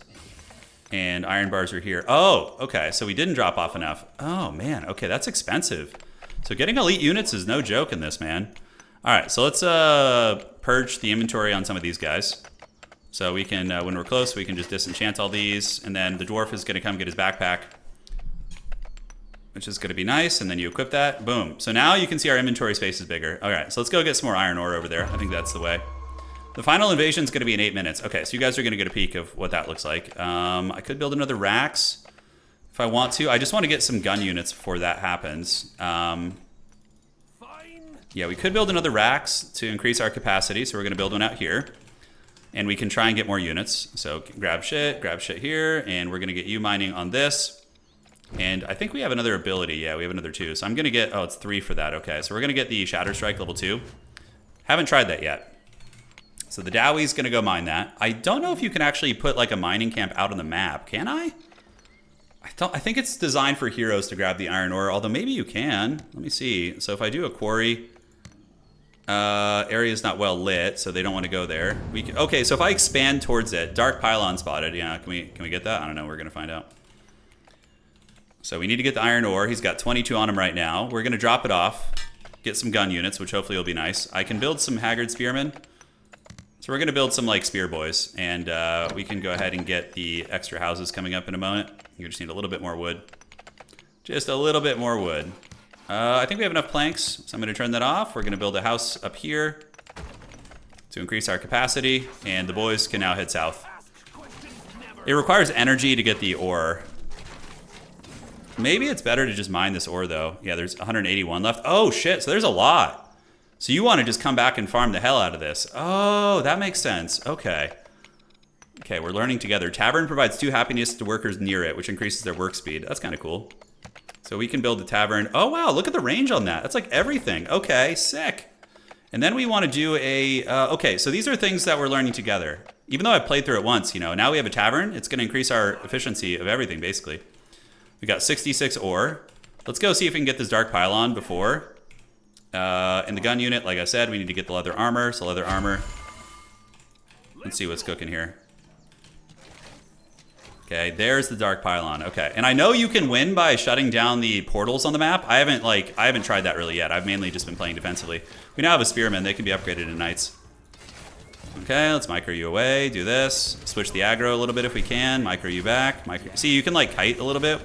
And iron bars are here. Oh, okay. So we didn't drop off enough. Oh, man. Okay, that's expensive. So getting elite units is no joke in this, man. All right, so let's purge the inventory on some of these guys. So we can, when we're close, we can just disenchant all these. And then the dwarf is going to come get his backpack, which is going to be nice. And then you equip that. Boom. So now you can see our inventory space is bigger. All right, so let's go get some more iron ore over there. I think that's the way. The final invasion is going to be in 8 minutes. Okay, so you guys are going to get a peek of what that looks like. I could build another racks if I want to. I just want to get some gun units before that happens. Yeah, we could build another racks to increase our capacity. So we're going to build one out here. And we can try and get more units. So grab shit here. And we're going to get you mining on this. And I think we have another ability. Yeah, we have another 2. So I'm going to get, oh, it's 3 for that. Okay, so we're going to get the Shatter Strike level 2. Haven't tried that yet. So the Dowie's going to go mine that. I don't know if you can actually put like a mining camp out on the map. Can I? I think it's designed for heroes to grab the iron ore, although maybe you can. Let me see. So if I do a quarry, area is not well lit, so they don't want to go there. Okay, so if I expand towards it, dark pylon spotted. Yeah, can we get that? I don't know. We're gonna find out. So we need to get the iron ore. He's got 22 on him right now. We're gonna drop it off, get some gun units, which hopefully will be nice. I can build some haggard spearmen. So we're gonna build some like spear boys, and we can go ahead and get the extra houses coming up in a moment. You just need a little bit more wood. Just a little bit more wood. I think we have enough planks, so I'm going to turn that off. We're going to build a house up here to increase our capacity, and the boys can now head south. It requires energy to get the ore. Maybe it's better to just mine this ore, though. Yeah, there's 181 left. Oh, shit, so there's a lot. So you want to just come back and farm the hell out of this. Oh, that makes sense. Okay. Okay, we're learning together. Tavern provides 2 happiness to workers near it, which increases their work speed. That's kind of cool. So we can build a tavern. Oh, wow, look at the range on that. That's like everything. Okay, sick. And then we want to do a... okay, so these are things that we're learning together. Even though I played through it once, you know, now we have a tavern. It's going to increase our efficiency of everything, basically. We got 66 ore. Let's go see if we can get this dark pylon before. In the gun unit, like I said, we need to get the leather armor. So leather armor. Let's see what's cooking here. Okay, there's the dark pylon. Okay, and I know you can win by shutting down the portals on the map. I haven't tried that really yet. I've mainly just been playing defensively. We now have a spearman. They can be upgraded in knights. Okay, let's micro you away. Do this. Switch the aggro a little bit if we can. Micro you back. See, you can like kite a little bit.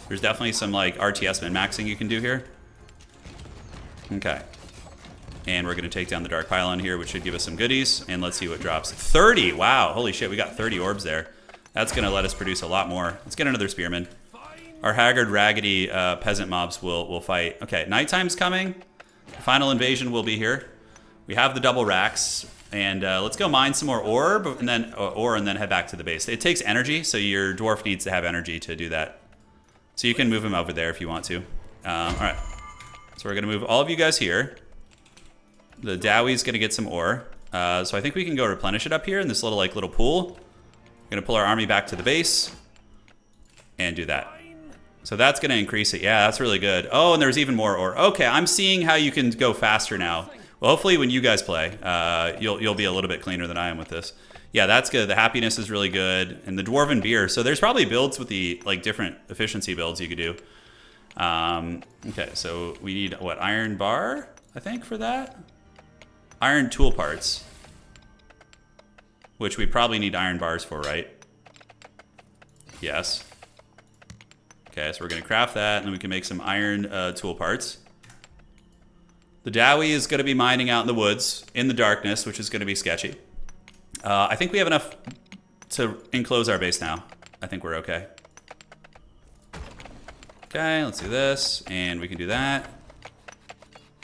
There's definitely some like RTS min-maxing you can do here. Okay. And we're going to take down the dark pylon here, which should give us some goodies. And let's see what drops. 30! Wow, holy shit, we got 30 orbs there. That's going to let us produce a lot more. Let's get another spearman. Our haggard, raggedy peasant mobs will fight. Okay, nighttime's coming. The final invasion will be here. We have the double racks. And let's go mine some more ore and then head back to the base. It takes energy, so your dwarf needs to have energy to do that. So you can move him over there if you want to. All right. So we're going to move all of you guys here. The Dowie's going to get some ore. So I think we can go replenish it up here in this little pool. We're going to pull our army back to the base and do that. So that's going to increase it. Yeah, that's really good. Oh, and there's even more ore. Okay, I'm seeing how you can go faster now. Well, hopefully when you guys play, you'll be a little bit cleaner than I am with this. Yeah, that's good. The happiness is really good. And the dwarven beer. So there's probably builds with the like different efficiency builds you could do. Okay, so we need, what, iron bar, I think, for that? Iron tool parts. Which we probably need iron bars for, right? Yes. Okay, so we're going to craft that, and then we can make some iron tool parts. The Dowie is going to be mining out in the woods, in the darkness, which is going to be sketchy. I think we have enough to enclose our base now. I think we're okay. Okay, let's do this, and we can do that.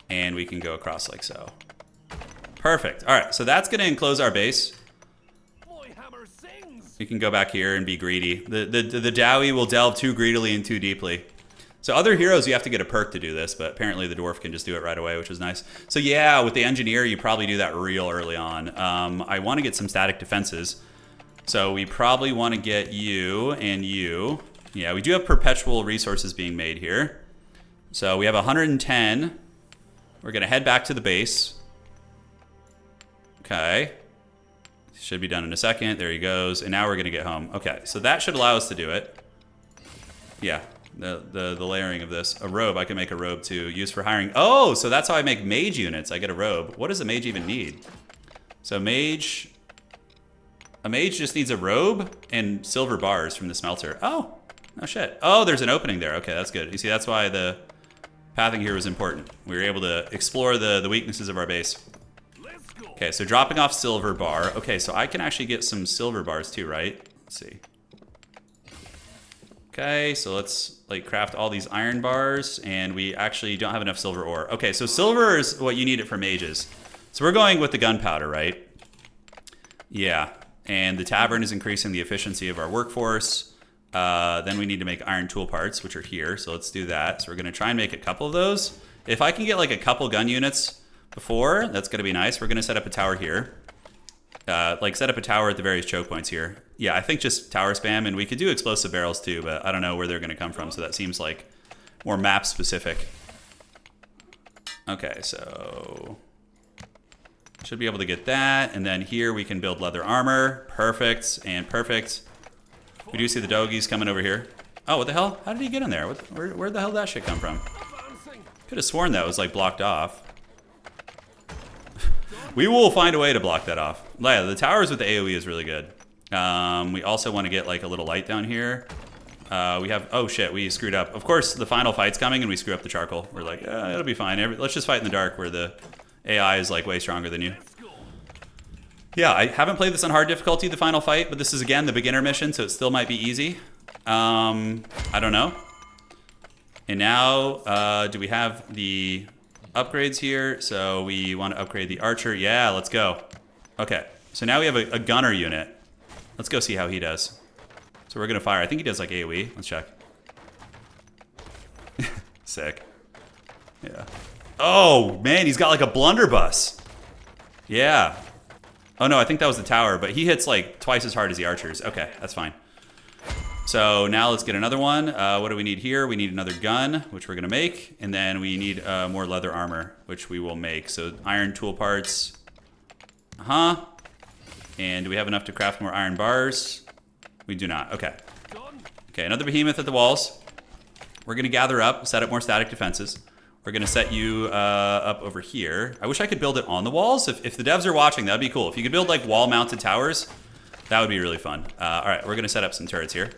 And we can go across like so. Perfect. All right, so that's going to enclose our base. You can go back here and be greedy. The Dowie will delve too greedily and too deeply. So other heroes, you have to get a perk to do this, but apparently the dwarf can just do it right away, which is nice. So yeah, with the engineer, you probably do that real early on. I want to get some static defenses. So we probably want to get you and you. Yeah, we do have perpetual resources being made here. So we have 110. We're going to head back to the base. Okay. Should be done in a second. There he goes. And now we're going to get home. Okay, so that should allow us to do it. Yeah, the layering of this. A robe. I can make a robe too. Used for hiring. Oh, so that's how I make mage units. I get a robe. What does a mage even need? So mage... A mage just needs a robe and silver bars from the smelter. Oh, no shit. Oh, there's an opening there. Okay, that's good. You see, that's why the pathing here was important. We were able to explore the weaknesses of our base. Okay, so dropping off silver bar. Okay, so I can actually get some silver bars too, right? Let's see. Okay, so let's like craft all these iron bars, and we actually don't have enough silver ore. Okay, so silver is what you need it for mages. So we're going with the gunpowder, right? Yeah, and the tavern is increasing the efficiency of our workforce. Then we need to make iron tool parts, which are here, so let's do that. So we're gonna try and make a couple of those. If I can get like a couple gun units before, that's going to be nice. We're going to set up a tower here. Like set up a tower at the various choke points here. Yeah, I think just tower spam, and we could do explosive barrels too, but I don't know where they're going to come from, so that seems like more map specific. Okay, so should be able to get that, and then here we can build leather armor. Perfect, and perfect. We do see the doggies coming over here. Oh, what the hell? How did he get in there? Where the hell did that shit come from? Could have sworn that was like blocked off. We will find a way to block that off. Yeah, the towers with the AoE is really good. We also want to get like a little light down here. We have, oh shit, we screwed up. Of course, the final fight's coming and we screw up the charcoal. We're like, it'll be fine. Let's just fight in the dark where the AI is like way stronger than you. Yeah, I haven't played this on hard difficulty, the final fight, but this is again the beginner mission, so it still might be easy. I don't know. And now, do we have the upgrades here? So we want to upgrade the archer. Yeah, let's go. Okay, so now we have a gunner unit. Let's go see how he does. So we're gonna fire. I think he does like AoE. Let's check. Sick. Yeah. Oh man, he's got like a blunderbuss. Yeah. Oh no, I think that was the tower, but he hits like twice as hard as the archers. Okay, that's fine. So now let's get another one. What do we need here? We need another gun, which we're gonna make, and then we need more leather armor, which we will make. So iron tool parts. And do we have enough to craft more iron bars? We do not. Okay. Okay, another behemoth at the walls. We're gonna gather up, set up more static defenses. We're gonna set you up over here. I wish I could build it on the walls. If the devs are watching, that'd be cool. If you could build like wall-mounted towers, that would be really fun. All right, we're gonna set up some turrets here.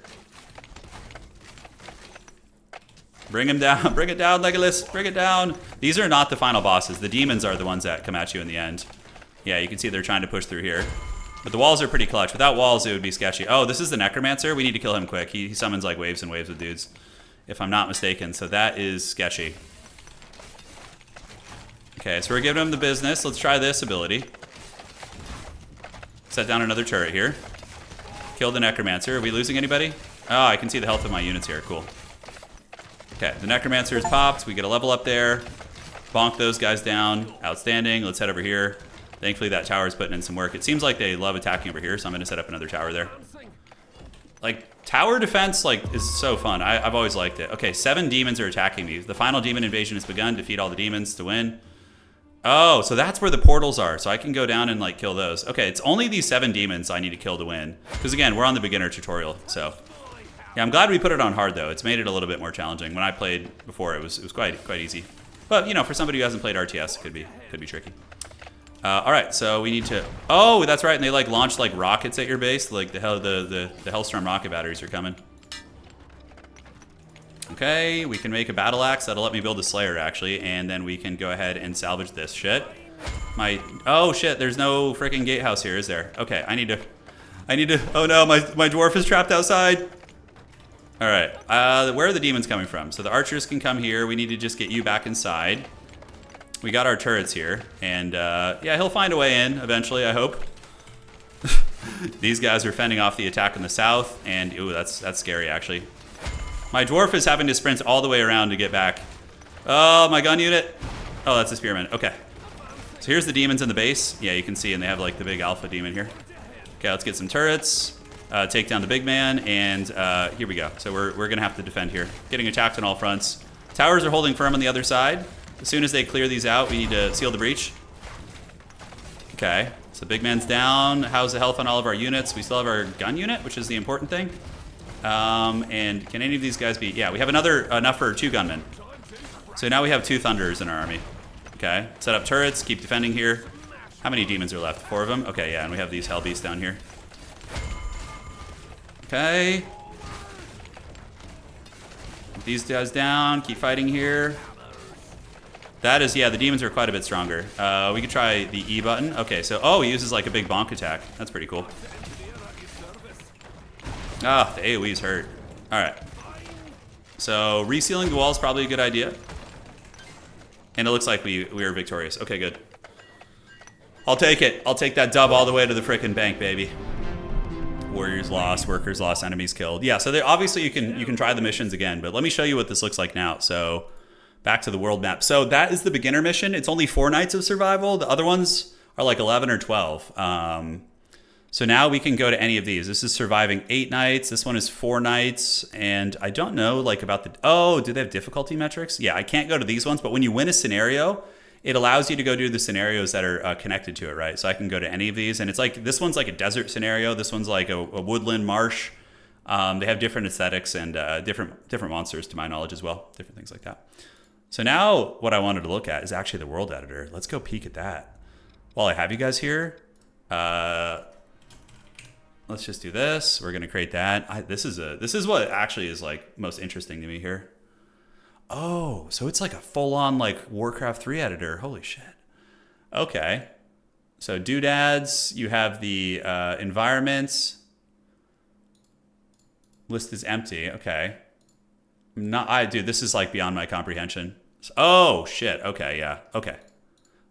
Bring him down, bring it down, Legolas, bring it down. These are not the final bosses. The demons are the ones that come at you in the end. Yeah, you can see they're trying to push through here. But the walls are pretty clutch. Without walls, it would be sketchy. Oh, this is the Necromancer. We need to kill him quick. He summons like waves and waves of dudes, if I'm not mistaken. So that is sketchy. Okay, so we're giving him the business. Let's try this ability. Set down another turret here. Kill the Necromancer. Are we losing anybody? Oh, I can see the health of my units here. Cool. Okay, the Necromancer is popped. We get a level up there. Bonk those guys down. Outstanding. Let's head over here. Thankfully, that tower is putting in some work. It seems like they love attacking over here, so I'm going to set up another tower there. Like, tower defense, like, is so fun. I've always liked it. Okay, 7 demons are attacking me. The final demon invasion has begun. Defeat all the demons to win. Oh, so that's where the portals are. So I can go down and, like, kill those. Okay, it's only these 7 demons I need to kill to win. Because, again, we're on the beginner tutorial, so... Yeah, I'm glad we put it on hard, though. It's made it a little bit more challenging. When I played before, it was quite easy. But, you know, for somebody who hasn't played RTS, it could be tricky. All right, so we need to... Oh, that's right, and they, like, launched, like, rockets at your base. Like, the Hellstorm rocket batteries are coming. Okay, we can make a battle axe. That'll let me build a Slayer, actually. And then we can go ahead and salvage this shit. Oh, shit, there's no freaking gatehouse here, is there? Okay, I need to... Oh, no, my dwarf is trapped outside. All right, where are the demons coming from? So the archers can come here. We need to just get you back inside. We got our turrets here, and yeah, he'll find a way in eventually, I hope. These guys are fending off the attack in the south, and ooh, that's scary, actually. My dwarf is having to sprint all the way around to get back. Oh, my gun unit. Oh, that's a spearman. Okay. So here's the demons in the base. Yeah, you can see, and they have like the big alpha demon here. Okay, let's get some turrets. Take down the big man, and here we go. So we're gonna have to defend here. Getting attacked on all fronts. Towers are holding firm on the other side. As soon as they clear these out, we need to seal the breach. Okay, so big man's down. How's the health on all of our units? We still have our gun unit, which is the important thing. And can any of these guys be... Yeah, we have enough for 2 gunmen. So now we have 2 Thunderers in our army. Okay, set up turrets, keep defending here. How many demons are left? 4 of them? Okay, yeah, and we have these Hell Beasts down here. Okay. Get these guys down, keep fighting here. That is, yeah, the demons are quite a bit stronger. We could try the E button. Okay, so, oh, he uses like a big bonk attack. That's pretty cool. Ah, the AoE's hurt. All right. So, resealing the wall is probably a good idea. And it looks like we are victorious. Okay, good. I'll take it. I'll take that dub all the way to the frickin' bank, baby. Warriors lost, workers lost, enemies killed. Yeah, so obviously you can try the missions again, but let me show you what this looks like now. So back to the world map. So that is the beginner mission. It's only 4 nights of survival. The other ones are like 11 or 12. So now we can go to any of these. This is surviving 8 nights. This one is 4 nights. And I don't know like about the, oh, do they have difficulty metrics? Yeah, I can't go to these ones, but when you win a scenario, it allows you to go do the scenarios that are connected to it, right? So I can go to any of these, and it's like, this one's like a desert scenario. This one's like a woodland marsh. They have different aesthetics and different monsters to my knowledge as well. Different things like that. So now what I wanted to look at is actually the world editor. Let's go peek at that. While I have you guys here, let's just do this. We're gonna create that. This is what actually is like most interesting to me here. Oh, so it's like a full-on like Warcraft 3 editor. Holy shit. Okay. So doodads, you have the environments. List is empty. Okay. Dude, this is like beyond my comprehension. Oh shit. Okay, yeah. Okay.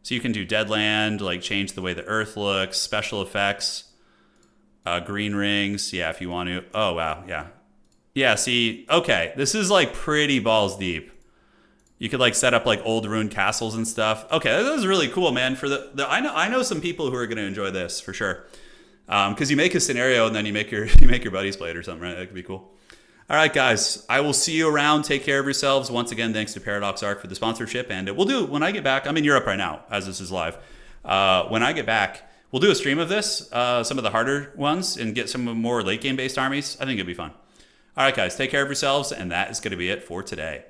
So you can do Deadland, like change the way the earth looks, special effects. Green rings, yeah, if you want to. Oh, wow, yeah. Yeah, see, okay, this is like pretty balls deep. You could like set up like old ruined castles and stuff. Okay, that was really cool, man. For I know some people who are going to enjoy this for sure. Because you make a scenario and then you make your buddies play it or something, right? That could be cool. All right, guys, I will see you around. Take care of yourselves. Once again, thanks to Paradox Arc for the sponsorship. And we'll do, when I get back, I'm in Europe right now as this is live. When I get back, we'll do a stream of this, some of the harder ones, and get some more late game based armies. I think it'll be fun. All right, guys, take care of yourselves, and that is going to be it for today.